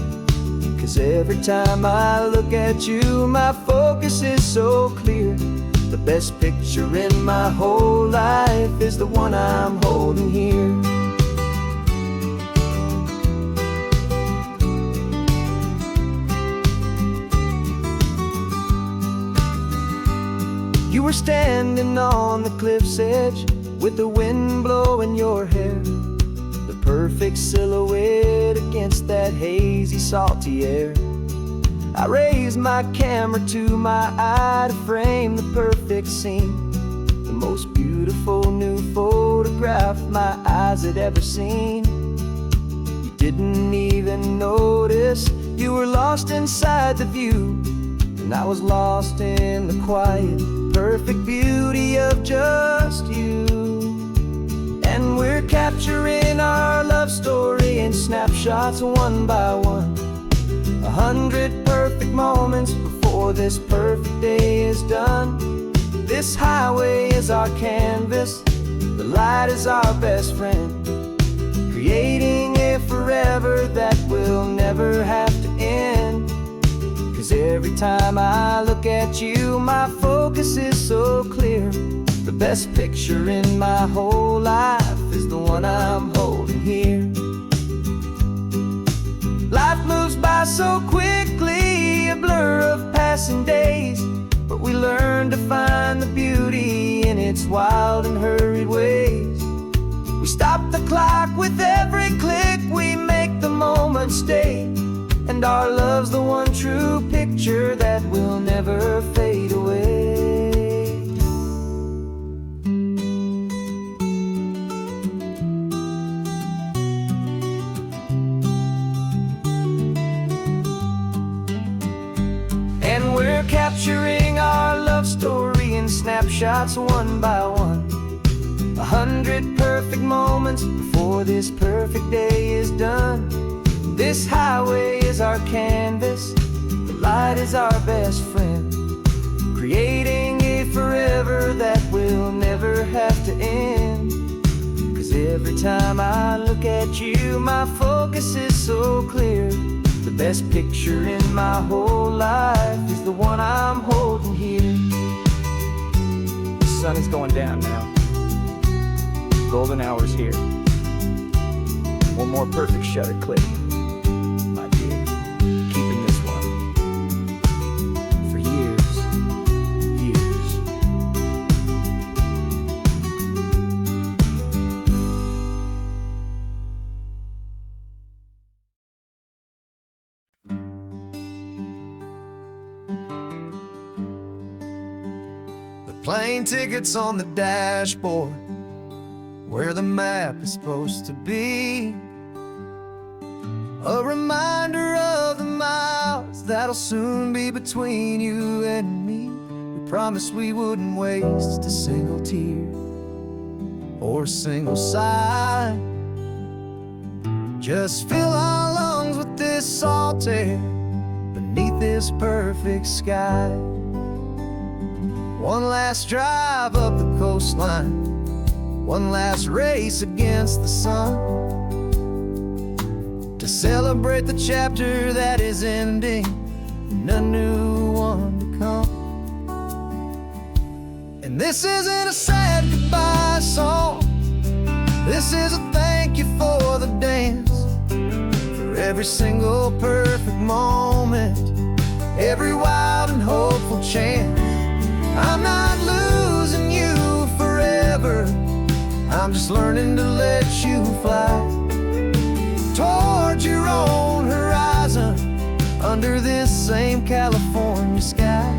'Cause every time I look at you, my focus is so clear. The best picture in my whole life is the one I'm holding here. You were standing on the cliff's edge with the wind blowing your hair, the perfect silhouette against that hazy, salty air. I raised my camera to my eye to frame the perfect scene, the most beautiful new photograph my eyes had ever seen. You didn't even notice you were lost inside the view, and I was lost in the quiet, perfect beauty of just you. And we're capturing our love story in snapshots one by one, 100 perfect moments before this perfect day is done. This highway is our canvas, the light is our best friend, creating a forever that will never have to end. 'Cause every time I look at you, my focus is so clear. The best picture in my whole life is the one I'm holding here. Life moves by so quickly, a blur of passing days, but we learn to find the beauty in its wild and hurried ways. We stop the clock with every click, we make the moment stay, and our love's the one true picture that will never fade away. And we're capturing our love story in snapshots one by one, 100 perfect moments before this perfect day is done. This highway is our canvas, the light is our best friend, creating a forever that will never have to end. 'Cause every time I look at you, my focus is so clear. The best picture in my whole life is the one I'm holding here. The sun is going down now. Golden hour's here. One more perfect shutter click, my dear. Keeping this one for years, years. The plane tickets on the dashboard, where the map is supposed to be, a reminder of the miles that'll soon be between you and me. We promised we wouldn't waste a single tear or a single sigh. Just fill our lungs with this salt air beneath this perfect sky. One last drive up the coastline, one last race against the sun, to celebrate the chapter that is ending and a new one to come. And this isn't a sad goodbye song, this is a thank you for the dance, for every single perfect moment, every wild and hopeful chance. I'm not losing you forever, I'm just learning to let you fly towards your own horizon, under this same California sky.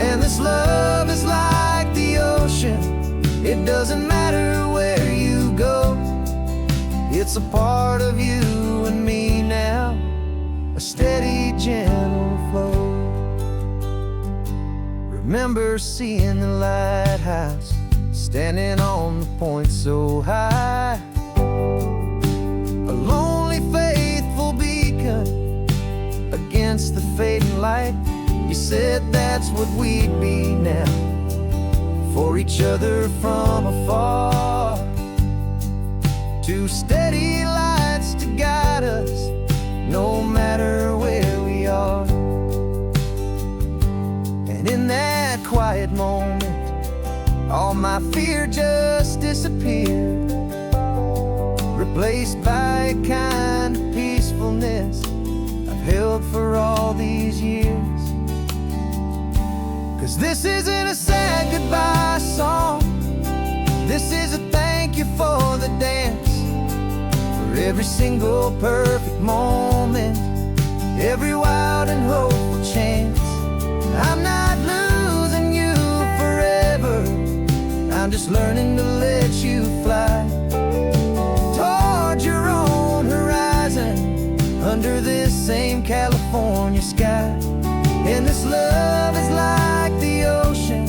And this love is like the ocean, it doesn't matter where you go, it's a part of you and me now, a steady, gentle flow. Remember seeing the lighthouse, standing on the point so high, a lonely, faithful beacon against the fading light. You said that's what we'd be now, for each other from afar, two steady lights to guide us, no matter where we are. And in that quiet moment, all my fear just disappeared, replaced by a kind of peacefulness I've held for all these years. 'Cause this isn't a sad goodbye song. This is a thank you for the dance, for every single perfect moment, every wild and hopeful chance. I'm not losing you forever, I'm just learning to let you fly towards your own horizon, under this same California sky. And this love is like the ocean,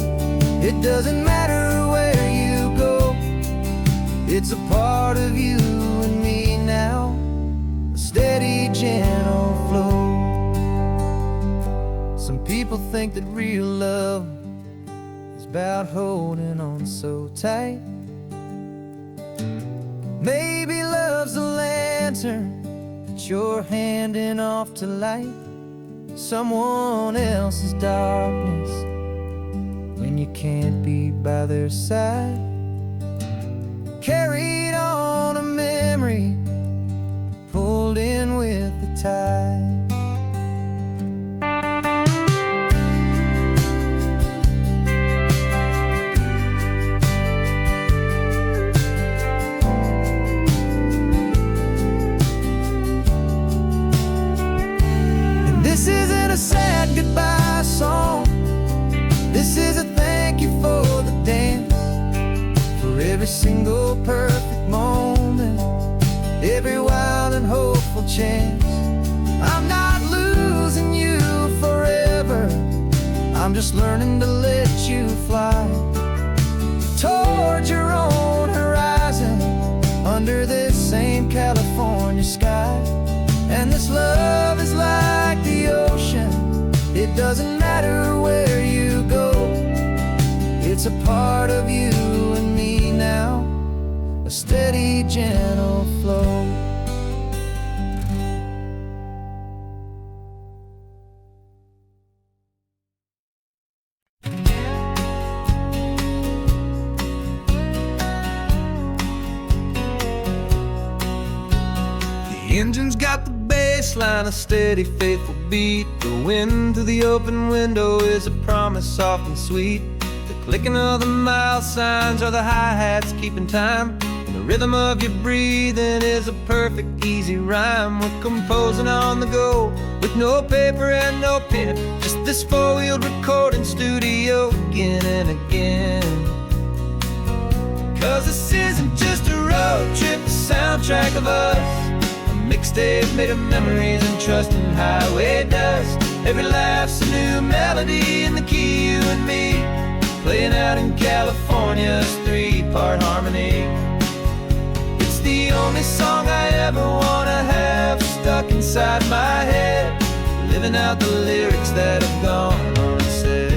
it doesn't matter where you go, it's a part of you and me now, a steady, gentle flow. Some people think that real love is about holding on so tight. Maybe love's a lantern that you're handing off to light someone else's darkness when you can't be by their side. Carried on a memory, pulled in with the tide. This isn't a sad goodbye song, this is a thank you for the dance, for every single perfect moment, every wild and hopeful chance. I'm not losing you forever, I'm just learning to let you fly towards your own horizon, under this same California sky. And this love is like the ocean, it doesn't matter where you go, it's a part of you and me now, a steady, gentle flow. The engine's got the baseline, a steady, faithful beat. The wind through the open window is a promise soft and sweet. The clicking of the mile signs are the hi-hats keeping time, and the rhythm of your breathing is a perfect, easy rhyme. We're composing on the go, with no paper and no pen, just this four-wheeled recording studio again and again. Cause this isn't just a road trip, the soundtrack of us, mixtape made of memories and trust in highway dust. Every laugh's a new melody in the key, you and me, playing out in California's three-part harmony. It's the only song I ever wanna have stuck inside my head, living out the lyrics that have gone unsaid.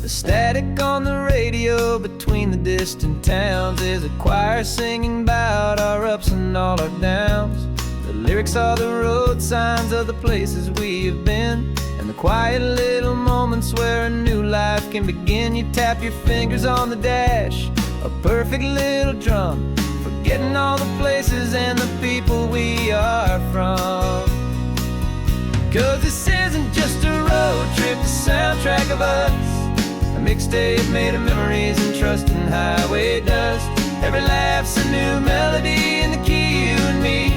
The static on the radio between the distant towns is a choir singing about our ups and all our downs. The lyrics are the road signs of the places we have been, and the quiet little moments where a new life can begin. You tap your fingers on the dash, a perfect little drum, forgetting all the places and the people we are from. Cause this isn't just a road trip, the soundtrack of us, mixtape made of memories and trust in highway dust. Every laugh's a new melody in the key, you and me,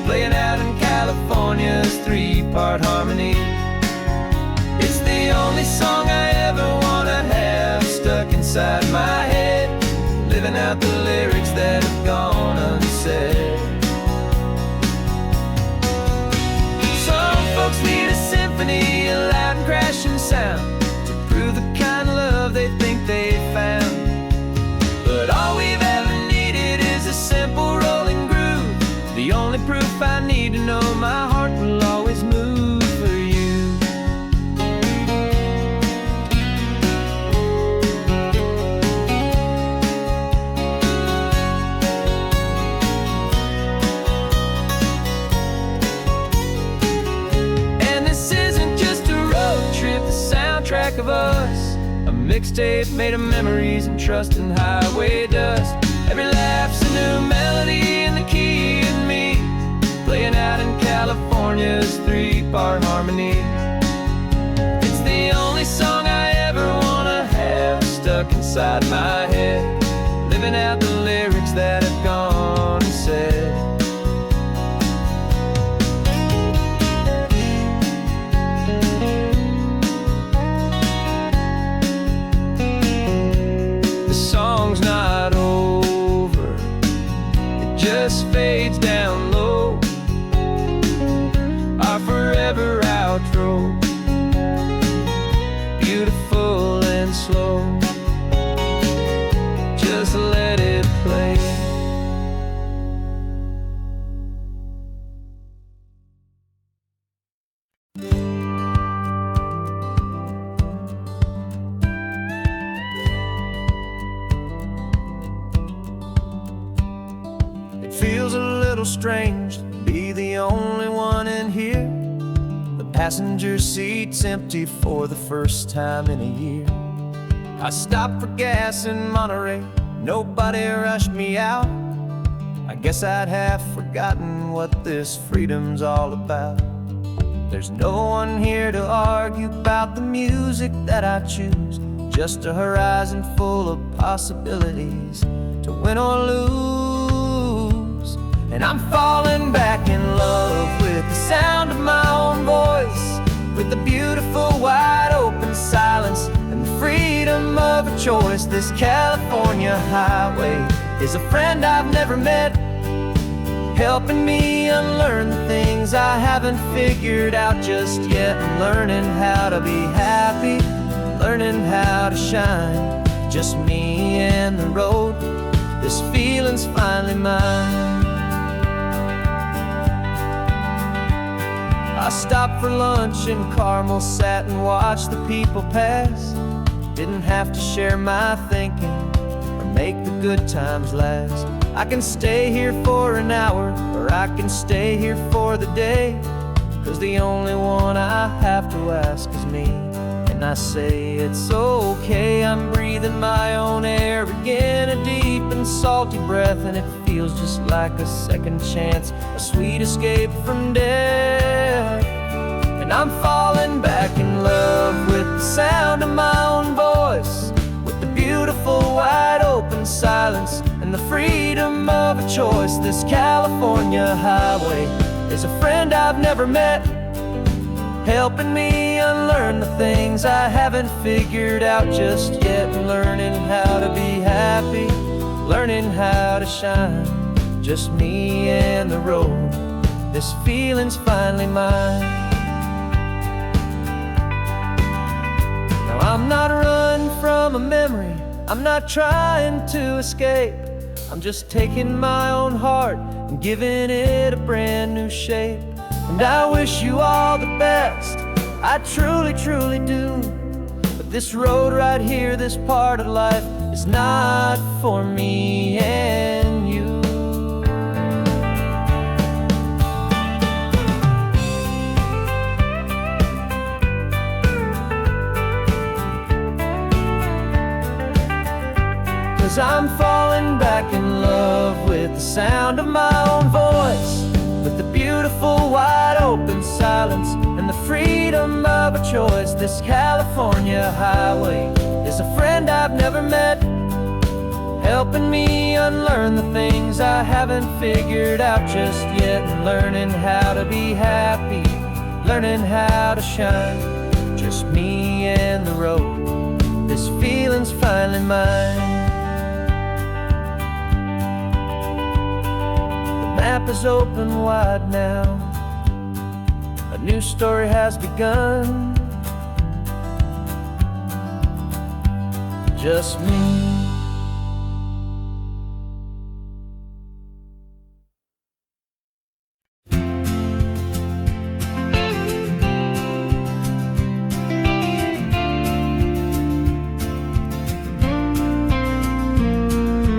playing out in California's three-part harmony. It's the only song I ever wanna have stuck inside my head, living out the lyrics that have gone unsaid. Some folks need a symphony, a loud and crashing sound, the kind of love they think they found. But all we've ever needed is a simple rolling groove, the only proof I need to know my heart will always move for you. And this isn't just a road trip, the soundtrack of us, a mixtape made of memories and trust in highway dust. Every laugh's a new melody in the key, and me, playing out in California's three-part harmony. It's the only inside my head, living out the lyrics that have gone and said. The song's not over, it just fades down low. Our forever outro, beautiful and slow. Just let it play. It feels a little strange to be the only one in here. The passenger seat's empty for the first time in a year. I stopped for gas in Monterey, nobody rushed me out. I guess I'd have forgotten what this freedom's all about. There's no one here to argue about the music that I choose, just a horizon full of possibilities to win or lose. And I'm falling back in love with the sound of my own voice, with the beautiful wide open silence and the freedom of a choice. This California highway is a friend I've never met, helping me unlearn the things I haven't figured out just yet. I'm learning how to be happy, learning how to shine, just me and the road. This feeling's finally mine. I stopped for lunch in Carmel, sat and watched the people pass. Didn't have to share my thinking or make the good times last. I can stay here for an hour, or I can stay here for the day, 'cause the only one I have to ask is me. And I say it's okay, I'm breathing my own air again, a deep and salty breath, and it feels just like a second chance, a sweet escape from death. And I'm falling back in love with the sound of my own voice, with the beautiful wide open silence and the freedom of a choice. This California highway is a friend I've never met, helping me unlearn the things I haven't figured out just yet. Learning how to be happy, learning how to shine, just me and the road. This feeling's finally mine. Now I'm not running from a memory, I'm not trying to escape. I'm just taking my own heart and giving it a brand new shape. And I wish you all the best, I truly, truly do. But this road right here, this part of life, is not for me and you. Cause I'm falling back in love with the sound of my own voice, with the beautiful wide open silence and the freedom of a choice. This California highway is a friend I've never met, helping me unlearn the things I haven't figured out just yet. And learning how to be happy, learning how to shine, just me and the road. This feeling's finally mine. The map is open wide now, a new story has begun, just me.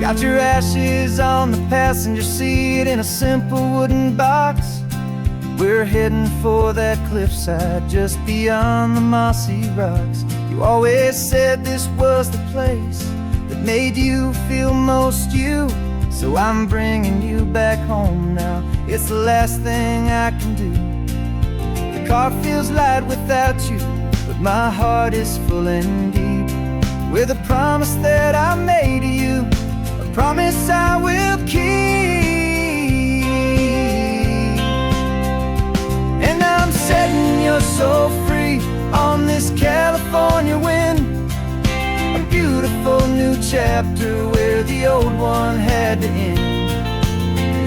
Got your ashes on the passenger seat in a simple wooden box. We're heading for that cliffside just beyond the mossy rocks. You always said this was the place that made you feel most you, so I'm bringing you back home now. It's the last thing I can do. The car feels light without you, but my heart is full and deep. with a promise that I made to you, a promise I will keep. And I'm setting your soul free on this California wind, a beautiful new chapter where the old one had to end.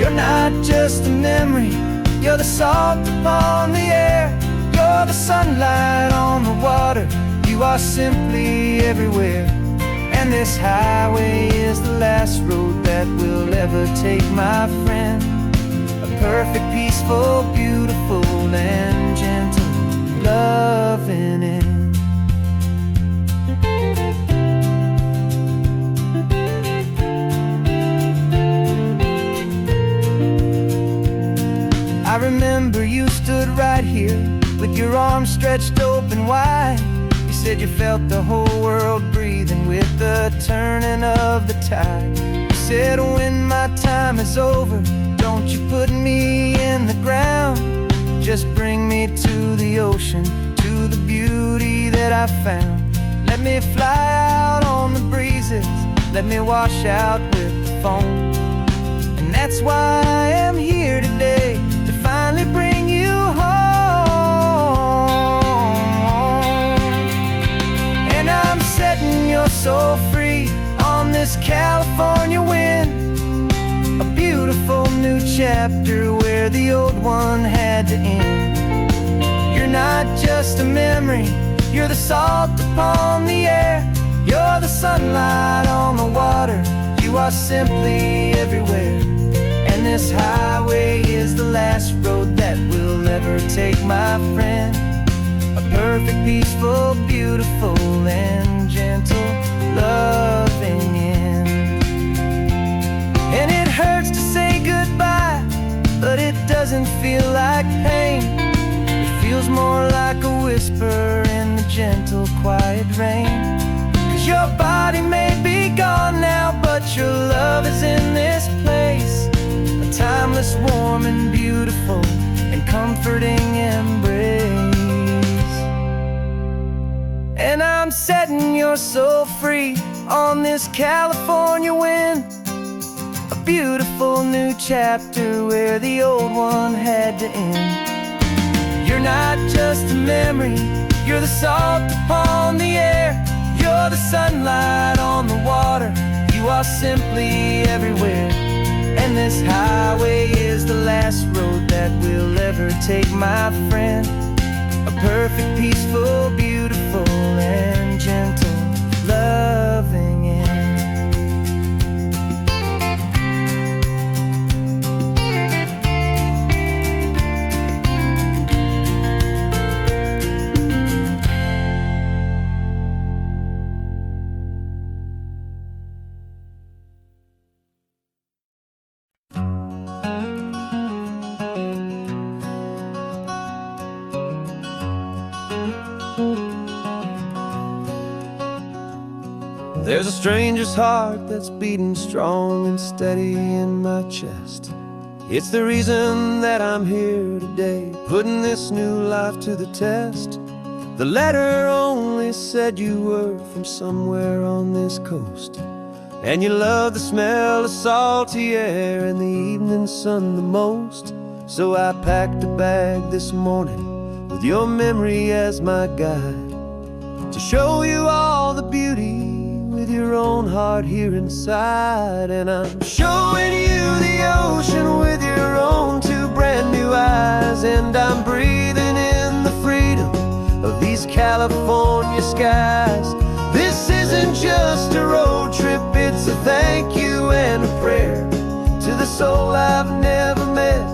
You're not just a memory, you're the salt upon the air, you're the sunlight on the water, you are simply everywhere. And this highway is the last road that we'll ever take, my friend. A perfect, peaceful, beautiful, and gentle loving end. I remember you stood right here with your arms stretched open wide. You said you felt the whole world breathing with the turning of the tide. You said, when my time is over, don't you put me in the ground, just bring me to the ocean, to the beauty that I found. Let me fly out on the breezes, let me wash out with the foam. And that's why I am here today, to finally bring you home. And I'm setting your soul free on this California wind, a beautiful new chapter where the old one had to end. You're not just a memory, you're the salt upon the air, you're the sunlight on the water, you are simply everywhere. And this highway is the last road that we'll ever take, my friend. A perfect, peaceful, beautiful, and gentle loving end. And it hurts to say goodbye, but it doesn't feel like pain. It feels more like a whisper in the gentle, quiet rain. 'Cause your body may be gone now, but your love is in this place, a timeless, warm, and beautiful, and comforting embrace. And I'm setting your soul free on this California wind, a beautiful new chapter where the old one had to end. You're not just a memory, you're the salt upon the air, you're the sunlight on the water, you are simply everywhere. And this highway is the last road that we'll ever take, my friend. A perfect, peaceful, beautiful, and gentle loving end. There's a stranger's heart that's beating strong and steady in my chest. It's the reason that I'm here today, putting this new life to the test. The letter only said you were from somewhere on this coast, and you love the smell of salty air and the evening sun the most. So I packed a bag this morning with your memory as my guide, to show you all the beauty with your own heart here inside. And I'm showing you the ocean with your own two brand new eyes, and I'm breathing in the freedom of these California skies. This isn't just a road trip, it's a thank you and a prayer to the soul I've never met,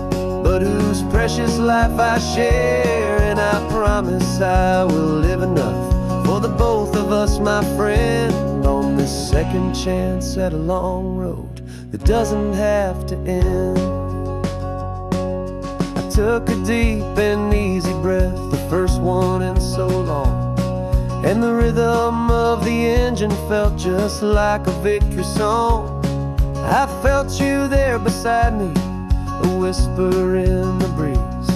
but whose precious life I share. And I promise I will live enough for the both of us, my friend, on this second chance at a long road that doesn't have to end. I took a deep and easy breath, the first one in so long, and the rhythm of the engine felt just like a victory song. I felt you there beside me, a whisper in the breeze,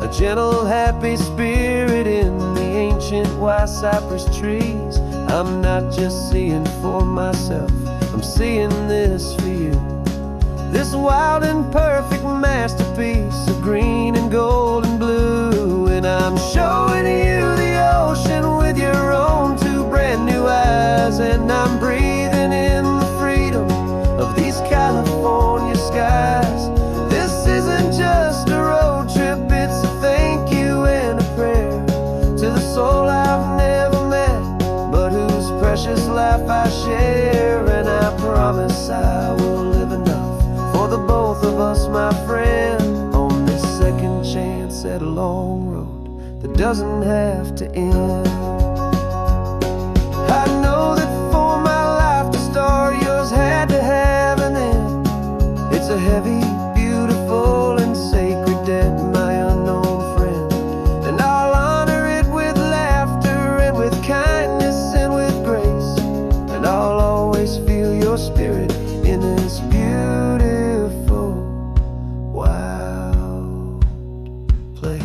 a gentle, happy spirit in the ancient white cypress trees. I'm not just seeing for myself, I'm seeing this for you. This wild and perfect masterpiece of green and gold and blue. And I'm showing you the ocean with your own two brand new eyes. And I'm breathing in the freedom of these California skies. This isn't just a road trip, it's a thank you and a prayer to the soul I've never met, but whose precious life I share. And I promise I will live enough for the both of us, my friend, on this second chance at a long road that doesn't have to end. I know that for my life to start, yours had to have an end. It's a heavy, beautiful, and sacred debt, my unknown friend. And I'll honor it with laughter and with kindness and with grace. And I'll always feel your spirit in this beautiful, wild place.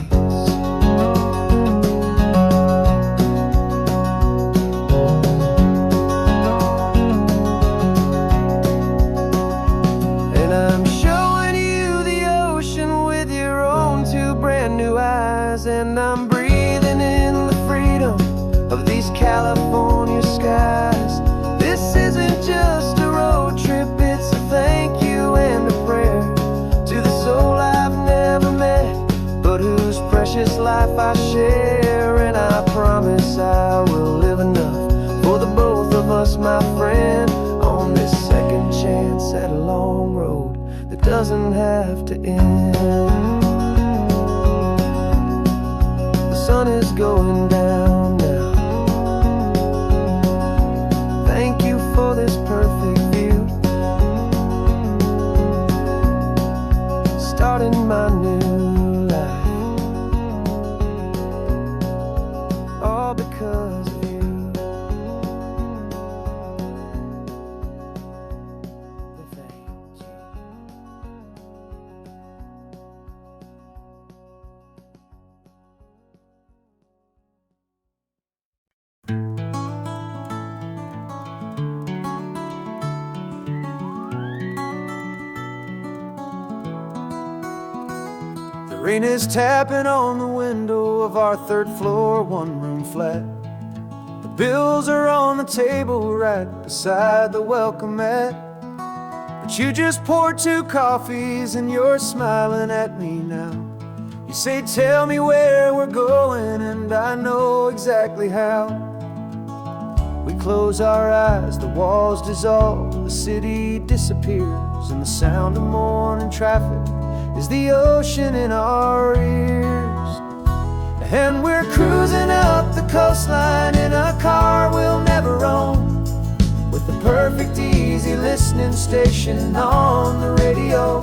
And I'm showing you the ocean with your own two brand new eyes. And I'm breathing in the freedom of these California skies. This isn't just a road trip, it's a thank you and a prayer to the soul I've never met, but whose precious life I share. And I promise I will live enough for the both of us, my friend, on this second chance at a long road that doesn't have to end. The sun is going down now. Thank you for this perfect view, starting my new life, all because of you. Thank you. The rain is tapping on the window of our third floor, one-room flat. The bills are on the table right beside the welcome mat. But you just poured 2 coffees and you're smiling at me now. You say, tell me where we're going, and I know exactly how. We close our eyes, the walls dissolve, the city disappears, and the sound of morning traffic is the ocean in our ears. And we're cruising up the coastline in a car we'll never own, with the perfect easy listening station on the radio.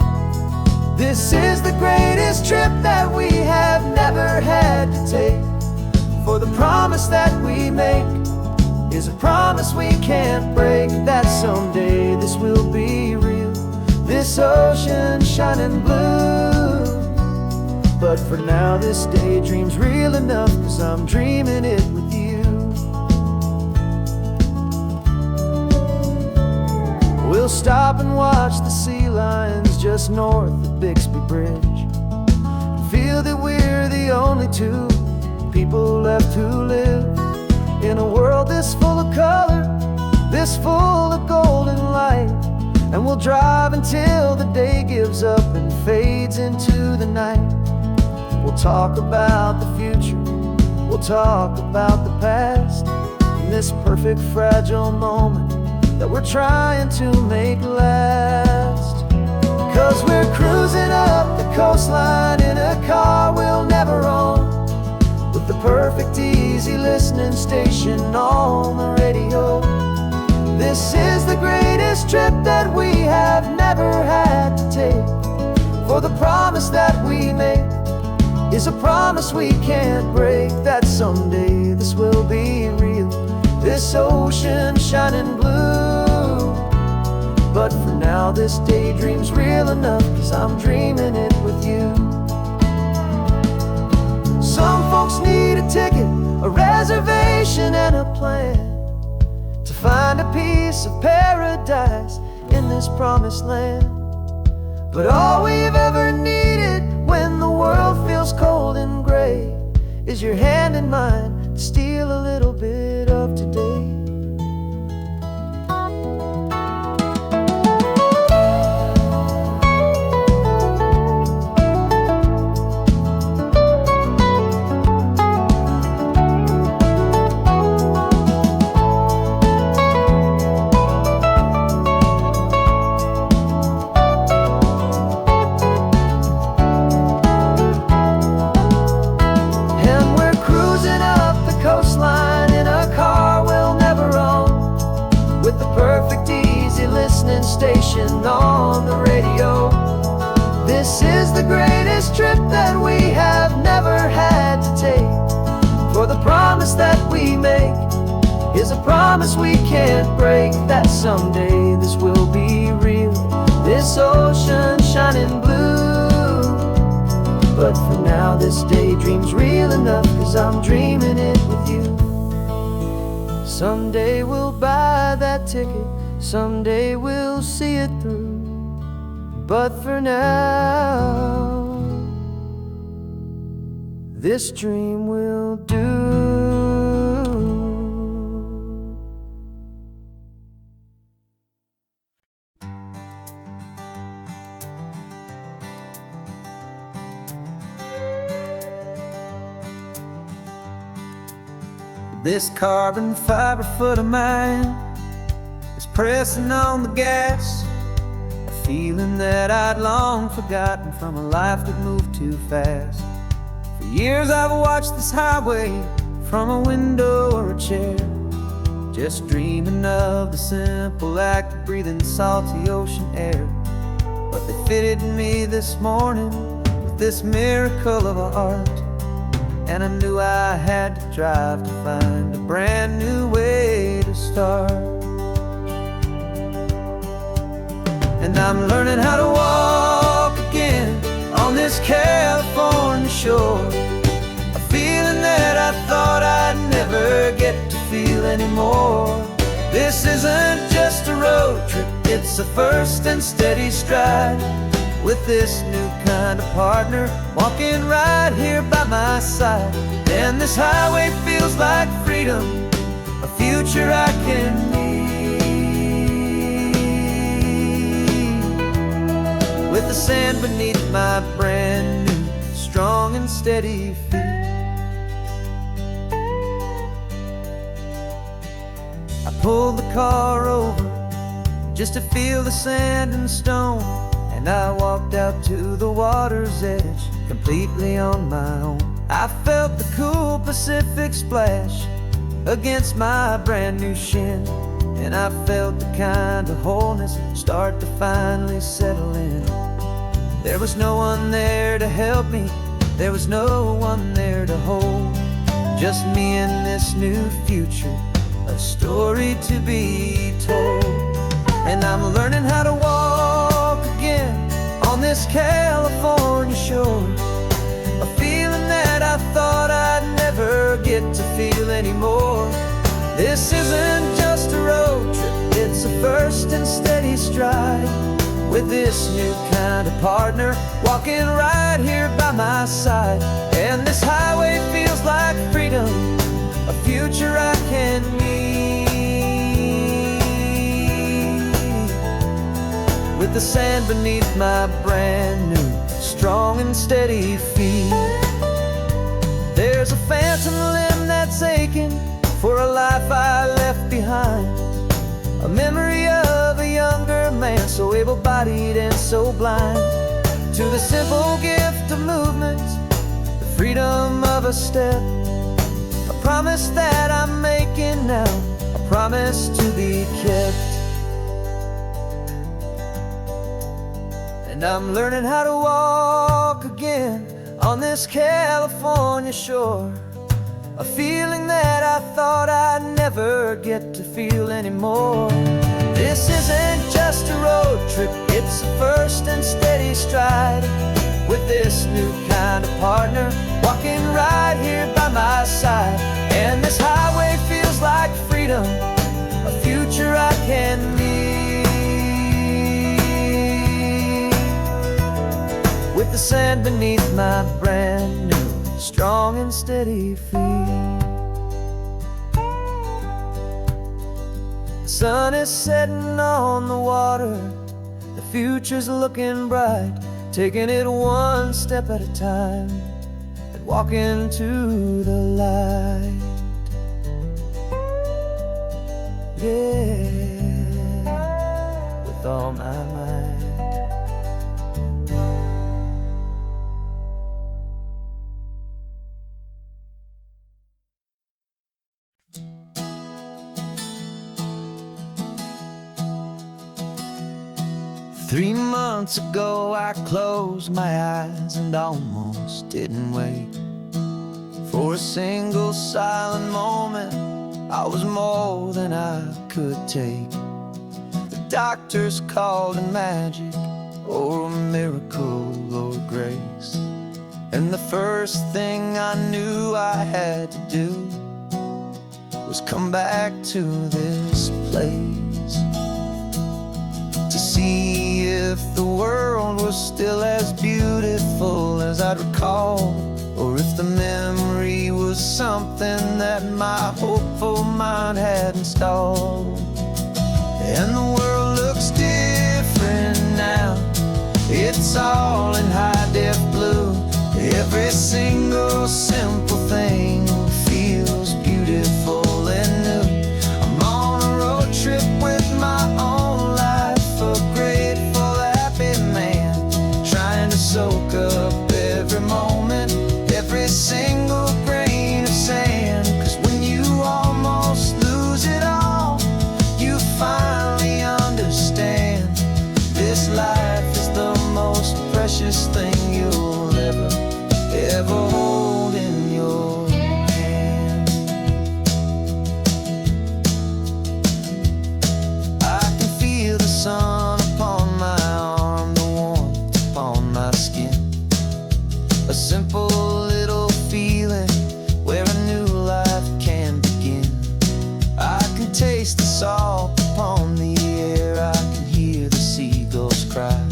This is the greatest trip that we have never had to take, for the promise that we make is a promise we can't break, that someday this will be real, this ocean shining blue. But for now this daydream's real enough, 'cause I'm dreaming it with you. We'll stop and watch the sea lions just north of Bixby Bridge, and feel that we're the only 2 people left who live in a world this full of color, this full of golden light. And we'll drive until the day gives up and fades into the night. We'll talk about the future, we'll talk about the past, in this perfect fragile moment that we're trying to make last. 'Cause we're cruising up the coastline in a car we'll never own, with the perfect easy listening station on the radio. This is the greatest trip that we have never had to take, for the promise that we make is a promise we can't break, that someday this will be real, this ocean shining blue. But for now this daydream's real enough, 'cause I'm dreaming it with you. Some folks need a ticket, a reservation and a plan, find a piece of paradise in this promised land. But all we've ever needed when the world feels cold and gray is your hand in mine to steal a little bit of today. Station on the radio. This is the greatest trip that we have never had to take. For the promise that we make is a promise we can't break, that someday this will be real, this ocean shining blue. But for now this daydream's real enough, 'cause I'm dreaming it with you. Someday we'll buy that ticket, someday we'll see it through. But for now, this dream will do. This carbon fiber foot of mine is pressing on the gas, a feeling that I'd long forgotten from a life that moved too fast. For years I've watched this highway from a window or a chair, just dreaming of the simple act of breathing salty ocean air. But they fitted me this morning with this miracle of art, and I knew I had to drive to find a brand new way to start. And I'm learning how to walk again on this California shore, a feeling that I thought I'd never get to feel anymore. This isn't just a road trip, it's a first and steady stride, with this new kind of partner walking right here by my side. And this highway feels like freedom, a future I can need, with the sand beneath my brand new strong and steady feet. I pulled the car over just to feel the sand and stone, and I walked out to the water's edge completely on my own. I felt the cool Pacific splash against my brand new shin, and I felt the kind of wholeness start to finally settle in. There was no one there to help me, there was no one there to hold, just me and this new future, a story to be told. And I'm learning how to walk again on this California shore, a feeling that I thought I'd never get to feel anymore. This isn't just a road trip, it's a first and steady stride, with this new kind of partner walking right here by my side. And this highway feels like freedom, a future I can need, with the sand beneath my brand new strong and steady feet. There's a phantom limb that's aching for a life I left behind, a memory of a younger man, so able-bodied and so blind, to the simple gift of movement, the freedom of a step, a promise that I'm making now, a promise to be kept. And I'm learning how to walk again on this California shore, a feeling that I thought I'd never get to feel anymore. This isn't just a road trip, it's a first and steady stride, with this new kind of partner walking right here by my side. And this highway feels like freedom, a few sand beneath my brand new, strong and steady feet. The sun is setting on the water, the future's looking bright, taking it one step at a time and walking to the light. Yeah, with all my might. 3 months ago I closed my eyes and almost didn't wait for a single silent moment. I was more than I could take. The doctors called it magic, or a miracle, or grace. And the first thing I knew I had to do was come back to this place, to see if the world was still as beautiful as I'd recall, or if the memory was something that my hopeful mind had installed. And the world looks different now, it's all in high-def blue. Every single simple thing feels beautiful and new. I'm on a road trip with my own life, a grateful, happy man, trying to soak up every moment, every single grain of sand. 'Cause when you almost lose it all, you finally understand this life is the most precious thing you'll ever hold in your hand. I can feel the sun upon my arm, the warmth upon my skin, a simple little feeling where a new life can begin. I can taste the salt upon the air, I can hear the seagulls cry,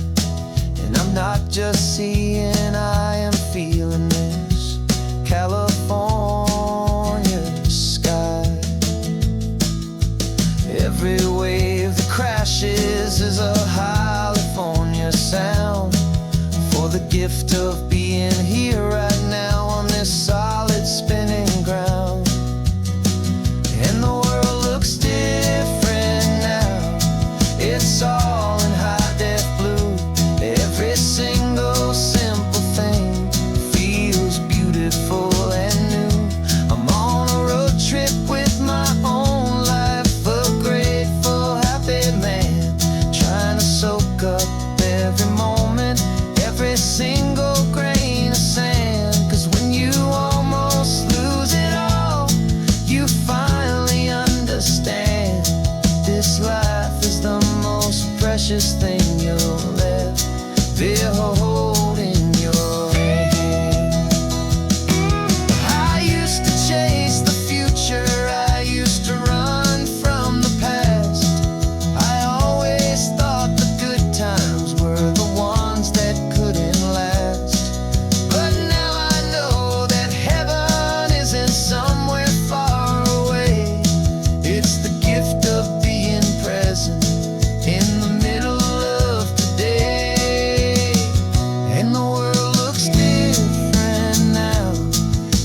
and I'm not just seeing, I am feeling this California sky. Every wave that crashes is a California sound, for the gift of being here right now on this solid spinning ground. And the world looks different now, it's all in high-def blue. Every single simple thing feels beautiful and new. I'm on a road trip with my own life, a grateful, happy man, trying to soak up every moment, every single grain of sand. 'Cause when you almost lose it all, you finally understand this life is the most precious thing you'll ever hold in your hand. I used to chase the future, I used to run from the past. I always thought the good times were the ones that couldn't last. But now I know that heaven isn't somewhere far away. It's the gift of being present in the middle of today. And the world looks different now,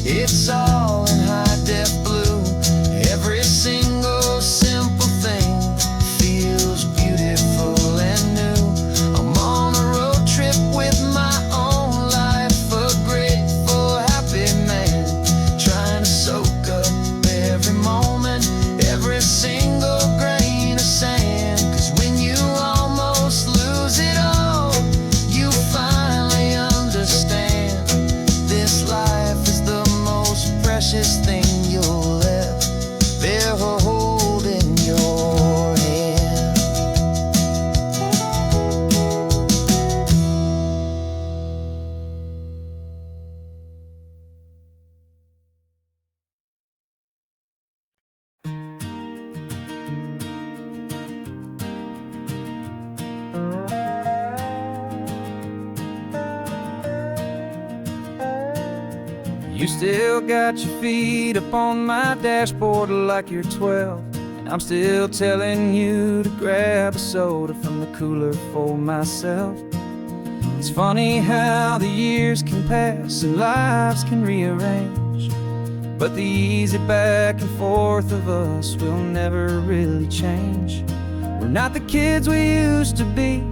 it's all in high-def blue. Every single simple thing feels beautiful and new. I'm on a road trip with my own life, a grateful, happy man, trying to soak up every moment, every single grain of sand. 'Cause when you almost lose it all, you finally understand this life is the most precious thing you'll ever hold in your hand. You still got your feet up on my dashboard like you're 12, and I'm still telling you to grab a soda from the cooler for myself. It's funny how the years can pass and lives can rearrange, but the easy back and forth of us will never really change. We're not the kids we used to be,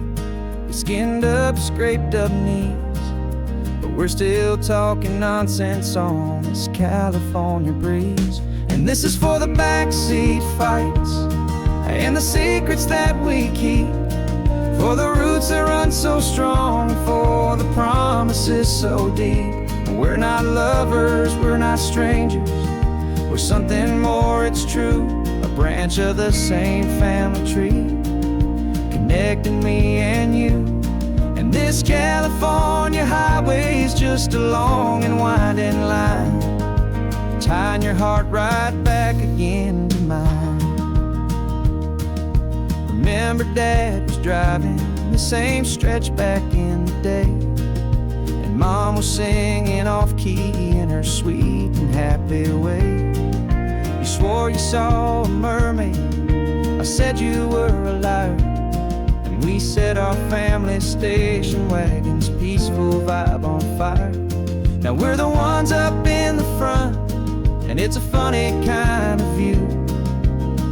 with skinned up, scraped up knees, but we're still talking nonsense on this California breeze. And this is for the backseat fights and the secrets that we keep, for the roots that run so strong, for the promises so deep. We're not lovers, we're not strangers, we're something more, it's true. A branch of the same family tree, connecting me and you. And this California highway is just a long and winding line, tying your heart right back again to mine. Remember Dad was driving the same stretch back in the day, and Mom was singing off-key in her sweet and happy way. You swore you saw a mermaid, I said you were a liar, and we set our family station wagon's peaceful vibe on fire. Now we're the ones up in the front, and it's a funny kind of view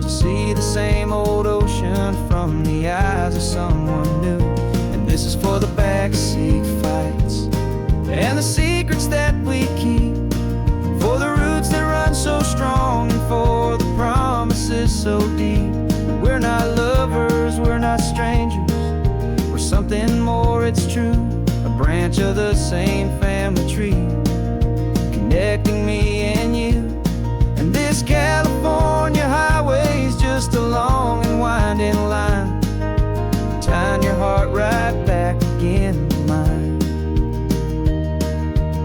to see the same old ocean from the eyes of someone new. And this is for the backseat fights and the secrets that we keep, for the roots that run so strong, and for the promises so deep. We're not lovers, we're not strangers, we're something more, it's true. A branch of the same family tree, connecting me and you. And this California highway is just a long and winding line, tying your heart right back again to mine.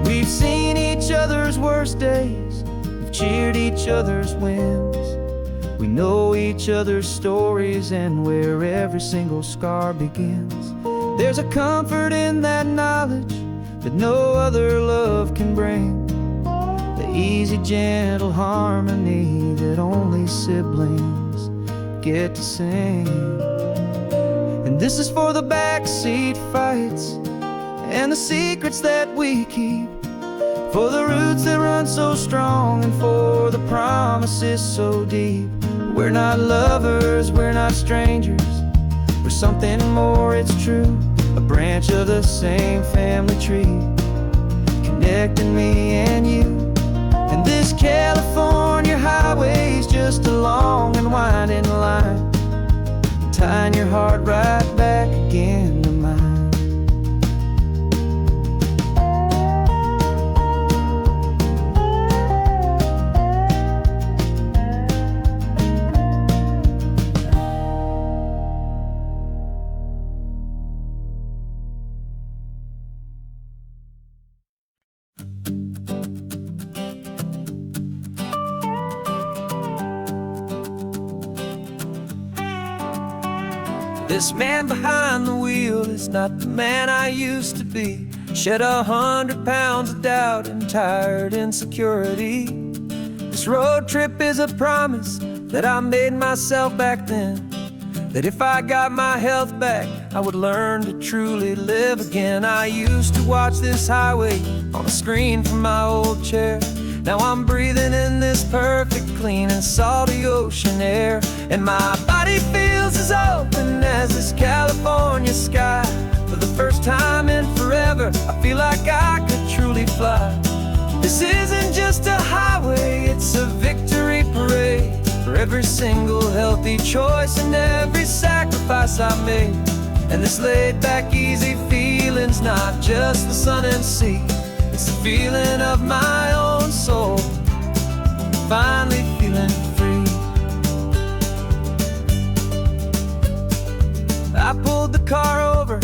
We've seen each other's worst days, we've cheered each other's wins, we know each other's stories and where every single scar begins. There's a comfort in that knowledge that no other love can bring, the easy, gentle harmony that only siblings get to sing. And this is for the backseat fights and the secrets that we keep, for the roots that run so strong, and for the promises so deep. We're not lovers, we're not strangers, we're something more, it's true. A branch of the same family tree, connecting me and you. And this California highway is just a long and winding line, tying your heart right back again to mine. This man behind the wheel is not the man I used to be. Shed 100 pounds of doubt and tired insecurity. This road trip is a promise that I made myself back then, that if I got my health back, I would learn to truly live again. I used to watch this highway on a screen from my old chair. Now I'm breathing in this perfect, clean and salty ocean air, and my body feels as open as this California sky. For the first time in forever, I feel like I could truly fly. This isn't just a highway, it's a victory parade, for every single healthy choice and every sacrifice I made. And this laid back, easy feeling's not just the sun and sea, it's the feeling of my own soul, finally feeling free. I pulled the car over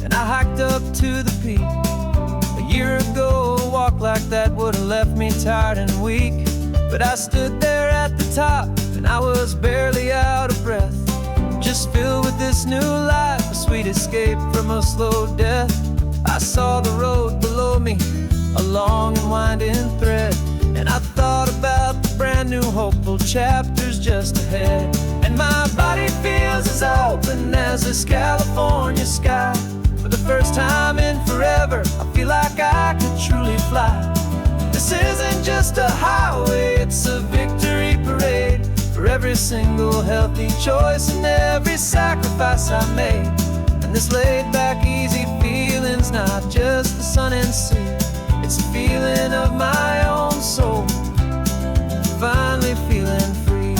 and I hiked up to the peak. A year ago, a walk like that would have left me tired and weak, but I stood there at the top and I was barely out of breath, just filled with this new life, a sweet escape from a slow death. I saw the road below me, a long and winding thread. And I thought about the brand new hopeful chapters just ahead. And my body feels as open as this California sky. For the first time in forever, I feel like I could truly fly. This isn't just a highway, it's a victory parade. For every single healthy choice and every sacrifice I made. And this laid back easy feeling's not just the sun and sea. It's a feeling of my own soul, finally feeling free.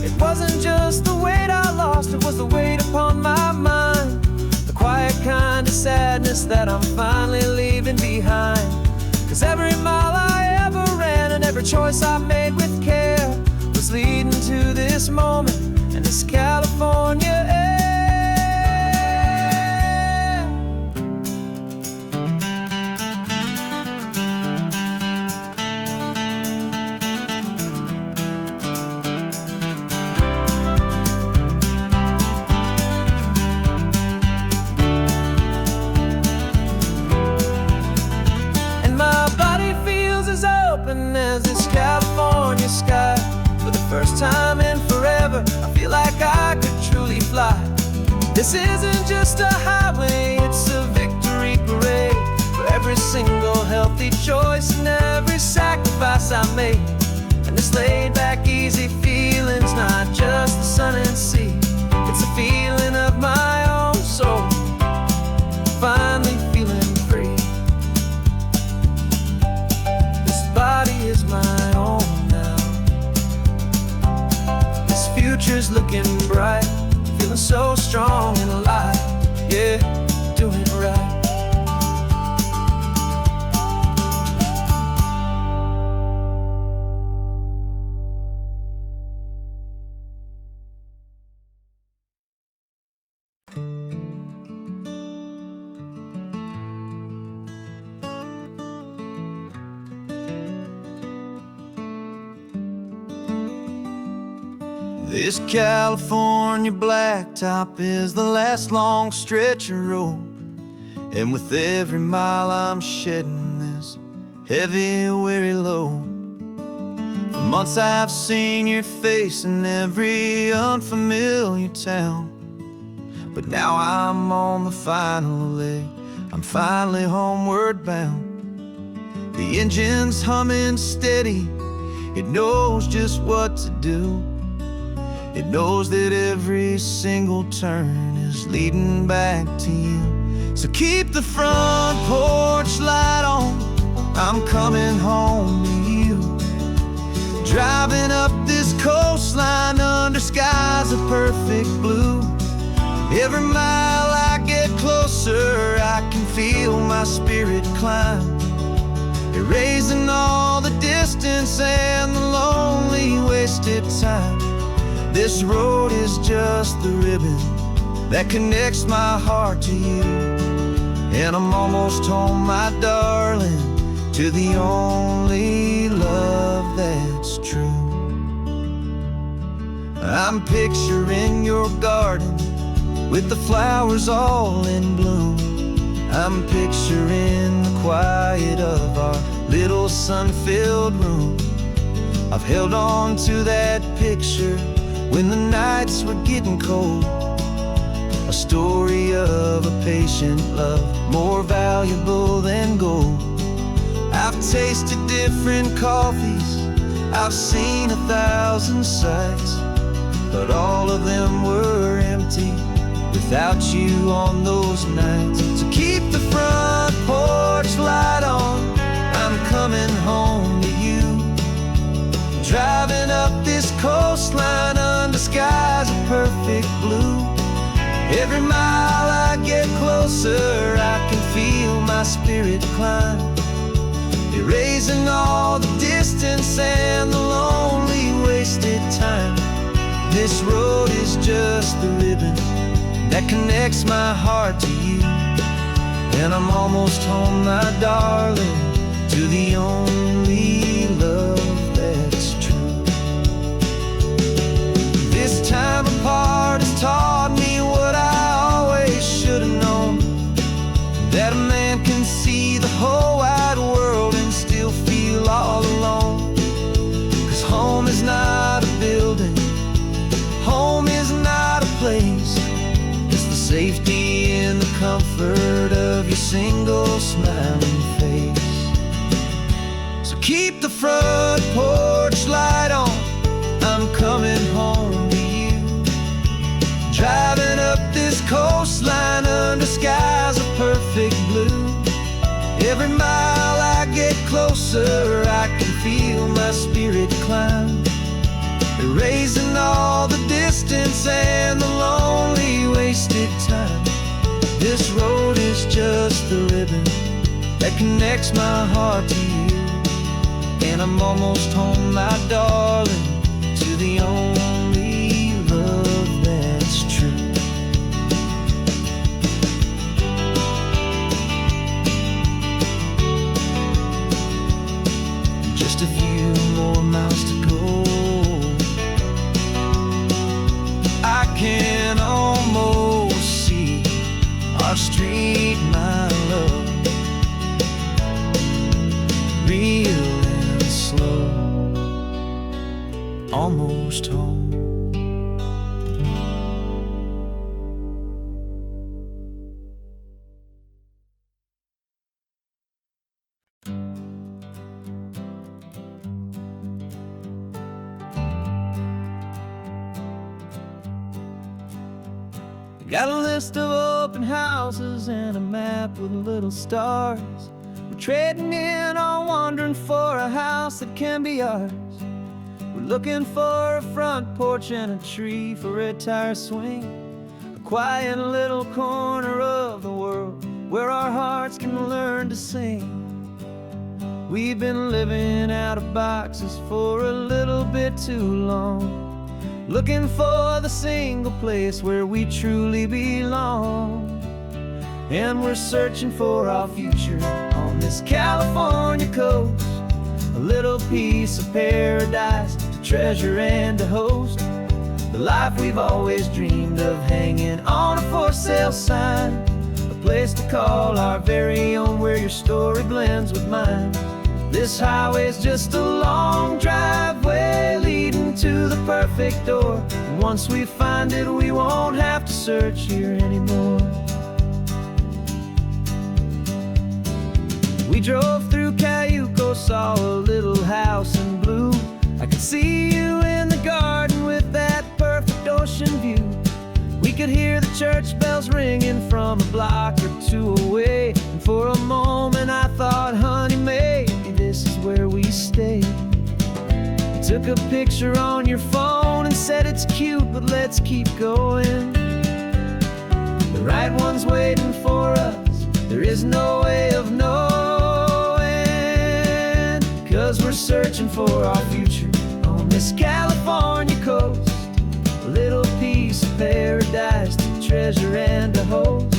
It wasn't just the weight I lost, it was the weight upon my mind. The quiet kind of sadness that I'm finally leaving behind. 'Cause every mile I ever ran and every choice I made with care was leading to this moment and this California air. As this California sky. For the first time in forever, I feel like I could truly fly. This isn't just a highway, it's a victory parade. For every single healthy choice and every sacrifice I made. And this laid back easy feeling's not just the sun and sea. It's a feeling of my own soul, finally feeling free. Body is my own now. This future's looking bright, feeling so strong and alive. Yeah, doing it right. This California blacktop is the last long stretch of road. And with every mile I'm shedding this heavy, weary load. For months I've seen your face in every unfamiliar town. But now I'm on the final leg, I'm finally homeward bound. The engine's humming steady, it knows just what to do. It knows that every single turn is leading back to you. So keep the front porch light on, I'm coming home to you. Driving up this coastline under skies of perfect blue. Every mile I get closer, I can feel my spirit climb. Erasing all the distance and the lonely wasted time. This road is just the ribbon that connects my heart to you. And I'm almost home, my darling, to the only love that's true. I'm picturing your garden with the flowers all in bloom. I'm picturing the quiet of our little sun-filled room. I've held on to that picture when the nights were getting cold. A story of a patient love, more valuable than gold. I've tasted different coffees, I've seen 1,000 sights, but all of them were empty without you on those nights. So keep the front porch light on, I'm coming home to you. Driving up this coastline under skies of perfect blue. Every mile I get closer, I can feel my spirit climb. Erasing all the distance and the lonely wasted time. This road is just the ribbon that connects my heart to you. And I'm almost home, my darling, to the only love that's true. This time apart has taught me what I always should have known. Every mile I get closer, I can feel my spirit climb, erasing all the distance and the lonely wasted time. This road is just the ribbon that connects my heart to you, and I'm almost home, my darling, to the only love that's true. Just a few more miles to go, I can almost see our street, my love, real and slow, almost home. Got a list of open houses and a map with little stars. We're trading in or wandering for a house that can be ours. We're looking for a front porch and a tree for a tire swing, a quiet little corner of the world where our hearts can learn to sing. We've been living out of boxes for a little bit too long, looking for the single place where we truly belong. And we're searching for our future on this California coast, a little piece of paradise to treasure and to host, the life we've always dreamed of, hanging on a for sale sign, a place to call our very own where your story blends with mine. This highway's just a long driveway leading to the perfect door, and once we find it, we won't have to search here anymore. We drove through Cayuco, saw a little house in blue. I could see you in the garden with that perfect ocean view. We could hear the church bells ringing from a block or two away, and for a moment I thought, honey, maybe this is where we stay. You took a picture on your phone and said it's cute, but let's keep going. The right one's waiting for us, there is no way of knowing, 'cause we're searching for our future on this California coast, a little piece of paradise to treasure and to host,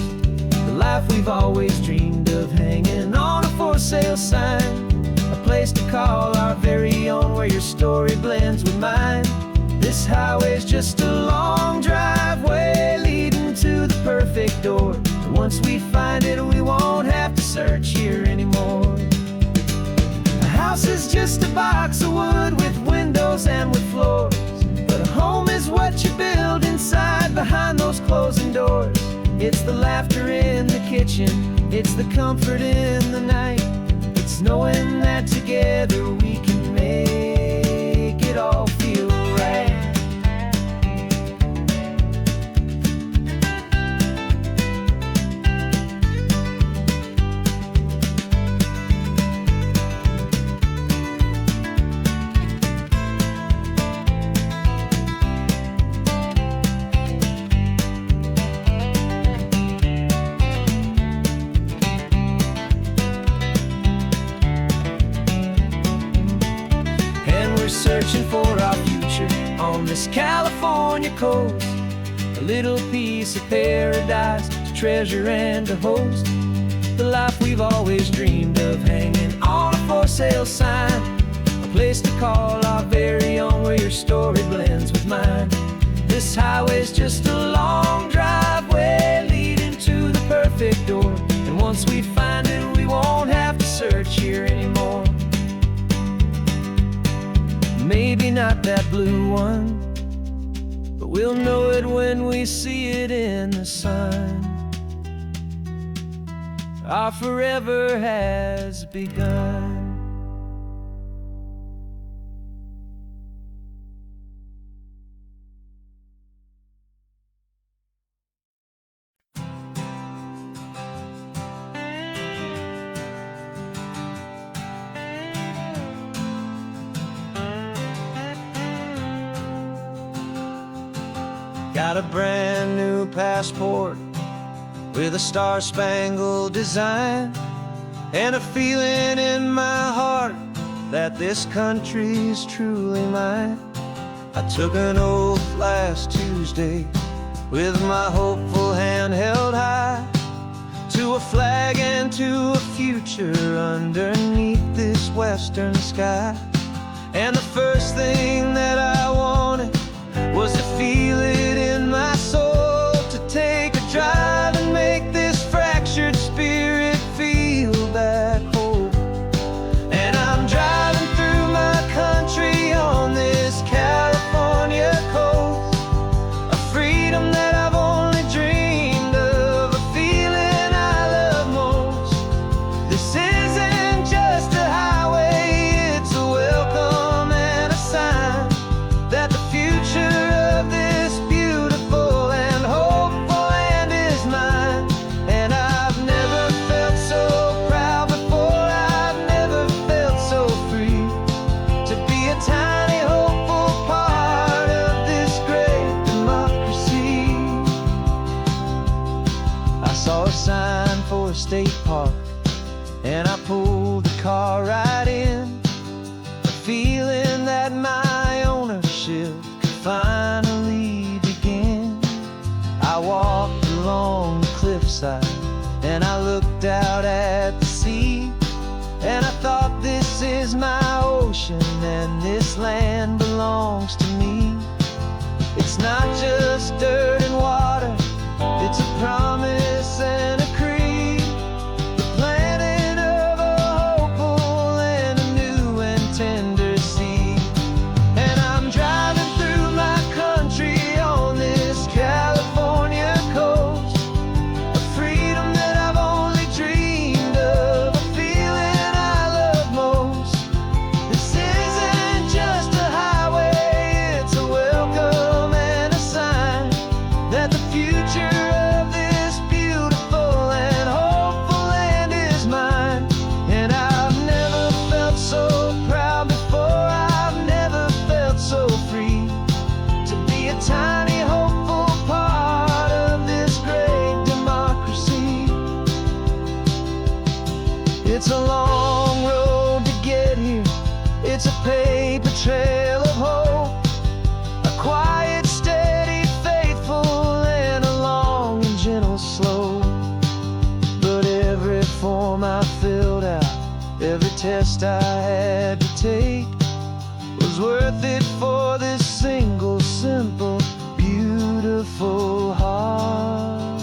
the life we've always dreamed of, hanging on a for sale sign, a place to call our very own where your story blends with mine. This highway's just a long driveway leading to the perfect door, and once we find it, we won't have to search here anymore. A house is just a box of wood with windows and with floors, but a home is what you build inside behind those closing doors. It's the laughter in the kitchen, it's the comfort in the night, it's knowing that together we can make it all feel right. Searching for our future on this California coast, a little piece of paradise to treasure and to host, the life we've always dreamed of, hanging on a for sale sign, a place to call our very own where your story blends with mine. This highway's just a long driveway leading to the perfect door, and once we find it, we won't have to search here anymore. Maybe not that blue one, but we'll know it when we see it in the sun. Our forever has begun. got a brand new passport with a star-spangled design, and a feeling in my heart that this country's truly mine. I took an oath last Tuesday with my hopeful hand held high, to a flag and to a future underneath this western sky. And the first thing that I wanted was to feel it in my soul, to take a drive and make this fractured spirit feel back home. And I'm driving through my country on this California coast, a freedom that I've only dreamed of, a feeling I love most. This isn't just a highway, it's a welcome and a sign that the future of this beautiful and hopeful land is mine. And I've never felt so proud before, I've never felt so free, to be a tiny hopeful part of this great democracy. I saw a sign for a state park, and I pulled the car right in, a feeling that my ownership could finally begin. I walked along the cliffside and I looked out at the sea, and I thought, this is my ocean and this land belongs to me. It's not just dirt and water, it's a promise and a creed, the planting of a hopeful and a new and tender seed. And I'm driving through my country on this California coast, a freedom that I've only dreamed of, a feeling I love most. This isn't just a highway, it's a welcome and a sign that the future of this beautiful and hopeful land is mine. And I've never felt so proud before, I've never felt so free, to be a tiny hopeful part of this great democracy. It's a long road to get here, it's a paper trail of hope, a quiet, steady, faithful, and a long and gentle slope. But every form I filled out, every test I had to take, was worth it for this single, simple, beautiful heartbreak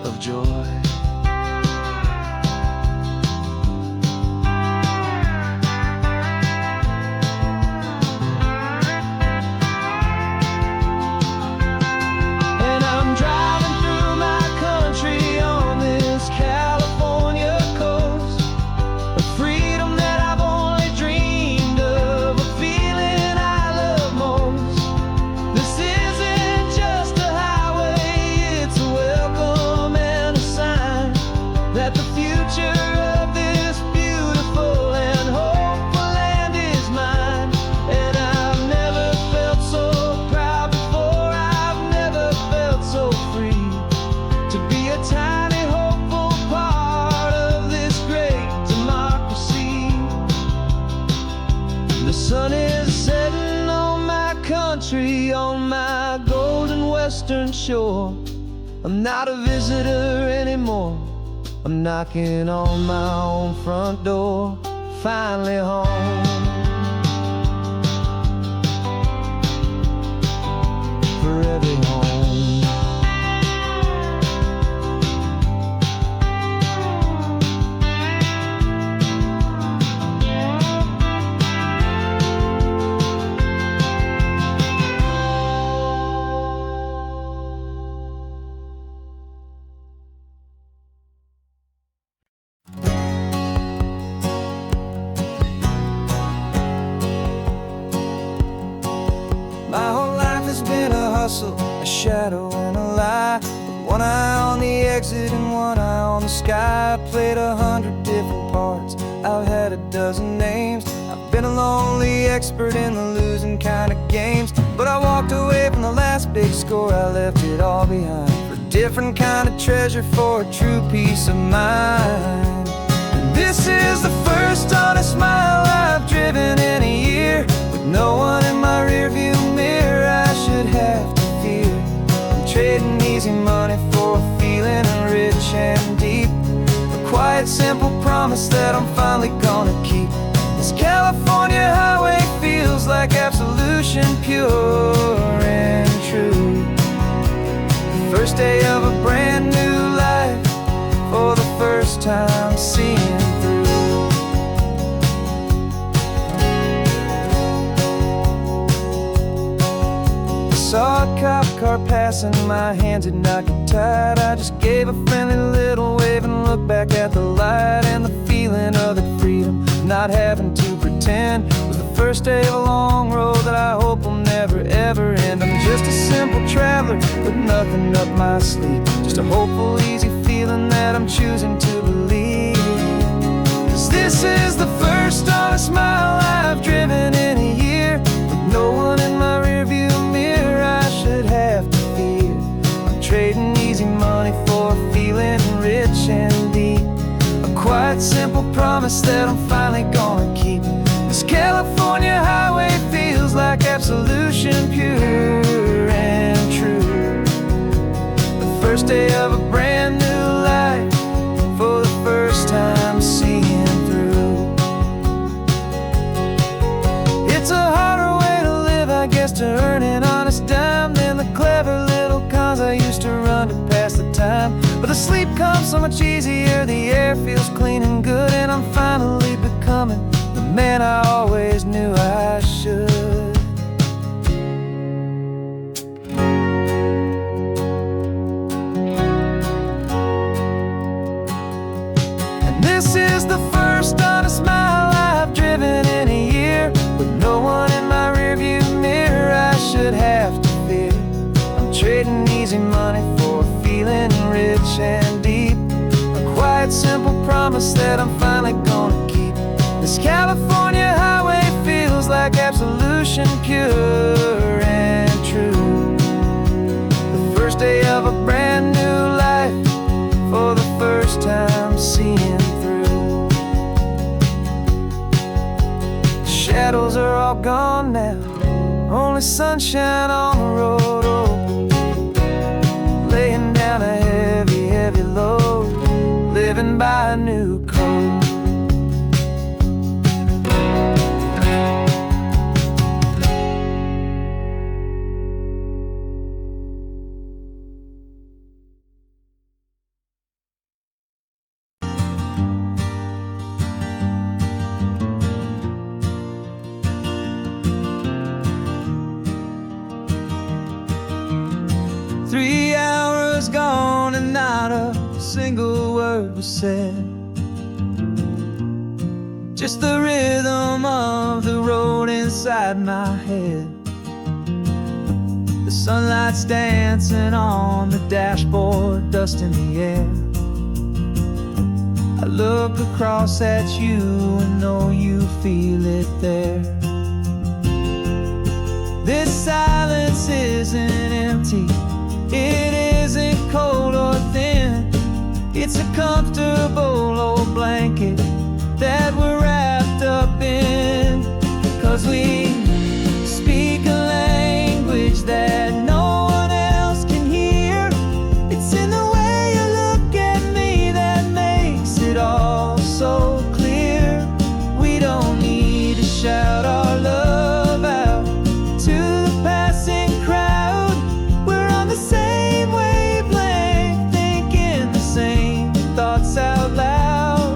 of joy. And I'm driving through my country on this California coast, a freedom that I've only dreamed of, a feeling I love most. This isn't just a highway, it's a welcome and a sign that the future of this beautiful and hopeful land is mine. And I've never felt so proud before, I've never felt so free, to be a tiny hopeful part of this great democracy. The sun is setting on my country, on my golden western shore. I'm not a visitor anymore, I'm knocking on my own front door, finally home. For every home. My whole life has been a hustle, a shadow and a lie, with one eye on the exit and one eye on the sky. I played 100 different parts, I've had a dozen names. I've been a lonely expert in the losing kind of games. But I walked away from the last big score, I left it all behind for a different kind of treasure, for a true peace of mind. And this is the first honest mile I've driven in a year, with no one in my rearview mirror I should have to fear. I'm trading easy money for a feeling rich and deep, a quiet, simple promise that I'm finally gonna keep. This California highway feels like absolution, pure and true. The first day of a brand new life, for the first time seeing through. I saw a cop car passing, my hands had not got tied. I just gave a friendly little wave and looked back at the light, and the feeling of the freedom, not having to pretend, was the first day of a long road that I hope will never ever end. I'm just a simple traveler with nothing up my sleeve, just a hopeful, easy feeling that I'm choosing to believe. 'Cause this is the first honest mile I've driven in a year, with no one in my rearview mirror I should have to fear. I'm trading easy money for a feeling rich and deep, a quiet, simple promise that I'm finally gonna keep. This California highway feels like absolution, pure and true. The first day of a brand new life, for the first time seeing through. It's a harder way to live, I guess, to earn an honest dime than the clever little cons I used to run to pass the time. But the sleep comes so much easier, the air feels clean and good, and I'm finally becoming the man I always knew I should. And this is the first honest mile I've driven in a year, with no one in my rearview mirror I should have to fear. I'm trading easy money for a feeling rich and deep, a quiet, simple promise that I'm finally gonna keep. This California highway feels like absolution, pure and true. The first day of a brand new life, for the first time seeing through. The shadows are all gone now, only sunshine on the road. Oh, laying down a heavy, heavy load, living by a new code. 3 hours gone and not a single word was said, just the rhythm of the road inside my head. The sunlight's dancing on the dashboard, dust in the air. I look across at you and know you feel it there. This silence isn't empty, it isn't cold or thin. It's a comfortable old blanket that we're wrapped up in. 'Cause we speak a language that no one else can hear. It's in the way you look at me that makes it all so clear. We don't need to shout our love out to the passing crowd. We're on the same wavelength, thinking the same thoughts out loud.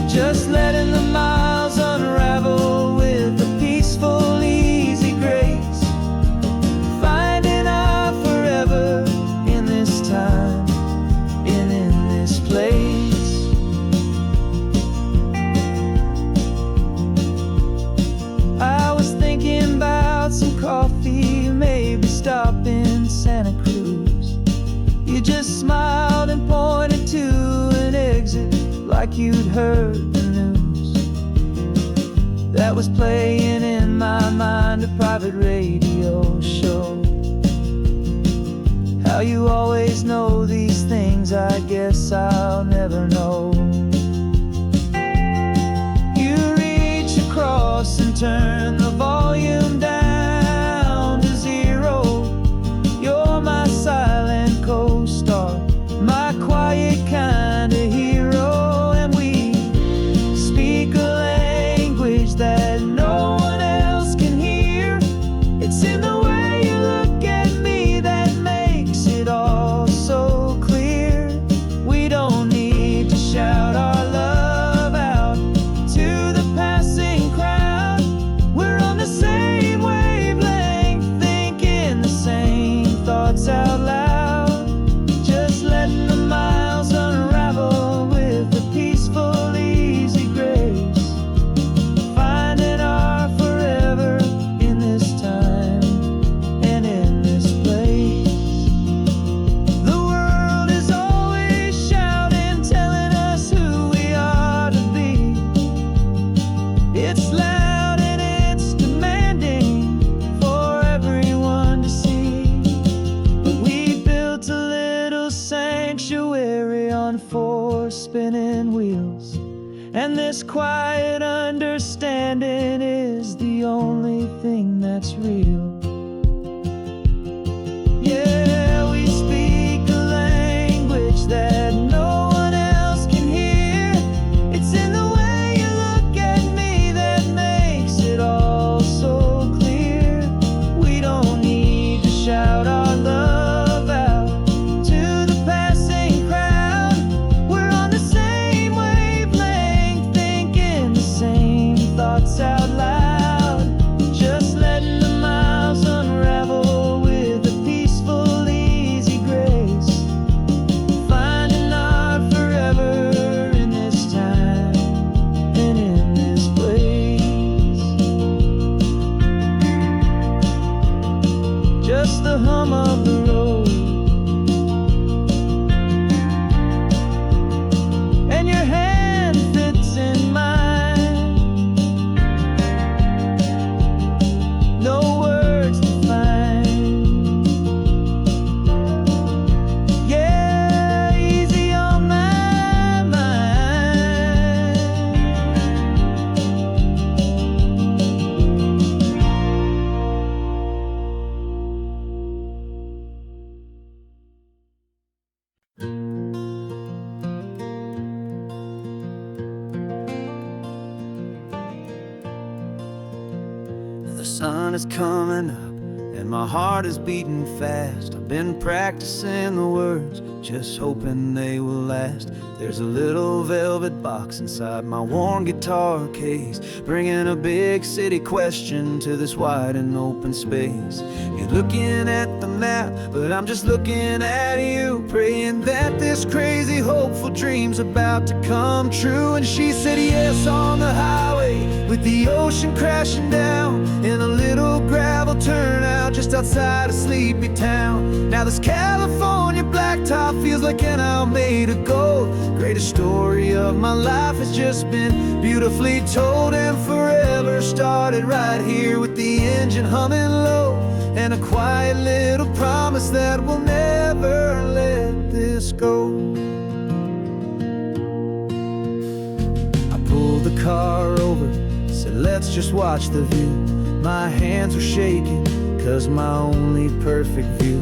Just letting the miles unravel with a peaceful, easy grace. Finding our forever in this time and in this place. I was thinking about some coffee, maybe stop in Santa Cruz. You just smiled and pointed to an exit like you'd heard the news. That that was playing in my mind, a private radio show. How you always know these things, I guess I'll never know. You reach across and turn the volume down to 0. You're my silent co-star, my quiet kind of hero. And we speak a language that no one else can hear. It's in the way you look at me that makes it all so clear. We don't need to shout our love out to the passing crowd. We're on the same wavelength, thinking the same thoughts out loud. Just letting the miles unravel with a peaceful, easy grace. Finding our forever in this time and in this place. The world is always shouting, telling us who we are to be. It's loud and it's demanding for everyone to see. But we built a little sanctuary on 4 spinning wheels, and this quiet understanding is the only thing that's real. Yeah, we speak a language that no one else can hear. It's in the way you look at me that makes it all so clear. We don't need to shout our love out to the passing crowd. We're on the same wavelength, thinking the same thoughts out loud. Just letting the miles unravel with a peaceful, easy grace. Finding our forever in this time and in this place. Just the hum of the road and your hand fits in mine. No words to find. Yeah, easy on my mind. The sun is coming up and my heart is beating fast. I've been practicing the words, just hoping they will last. There's a little velvet box inside my worn guitar case, bringing a big city question to this wide and open space. You're looking at the map, but I'm just looking at you, praying that this crazy hopeful dream's about to come true. And she said yes on the highway, with the ocean crashing down in a little gravel turnout just outside a sleepy town. Now this California blacktop feels like an hour made of gold. Greatest story of my life has just been beautifully told, and forever started right here with the engine humming low, and a quiet little promise that we'll never let this go. I pulled the car over, said let's just watch the view. My hands were shaking, cause my only perfect view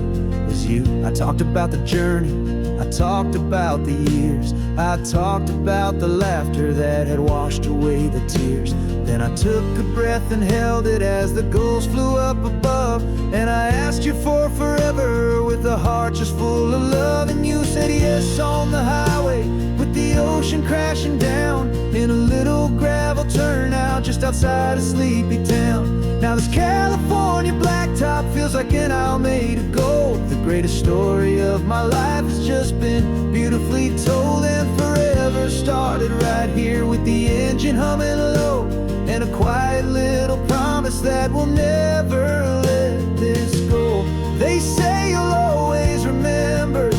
was you. I talked about the journey, I talked about the years, I talked about the laughter that had washed away the tears. Then I took a breath and held it as the gulls flew up above, and I asked you for forever with a heart just full of love. And you said yes on the highway, with the ocean crashing down in a little gravel turnout just outside a sleepy town. Now this California blacktop feels like an hour made of gold. The greatest story of my life has just been beautifully told, and forever started right here with the engine humming low, and a quiet little promise that we'll never let this go. They say you'll always remember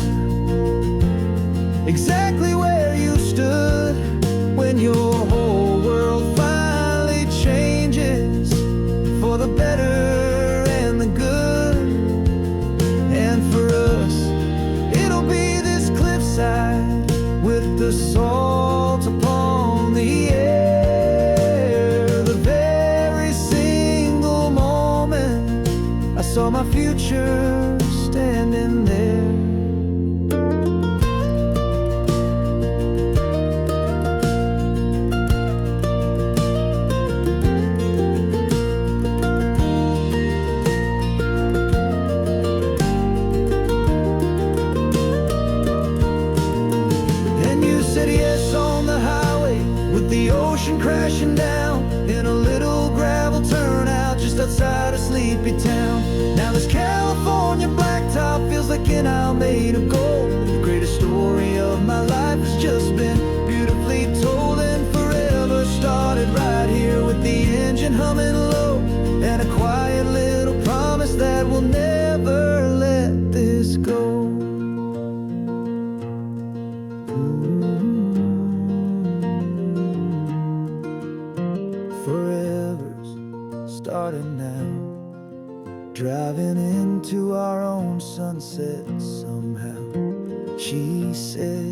exactly where you stood when your whole world finally changed. the salt upon the air. The very single moment I saw my future standing there. The ocean crashing down in a little gravel turnout just outside a sleepy town. Now this California blacktop feels like an isle made of gold. The greatest story of my life has just been beautifully told, and forever started right here with the engine humming low, and a quiet little promise that we'll never let this go. Forever's starting now, driving into our own sunset somehow. She said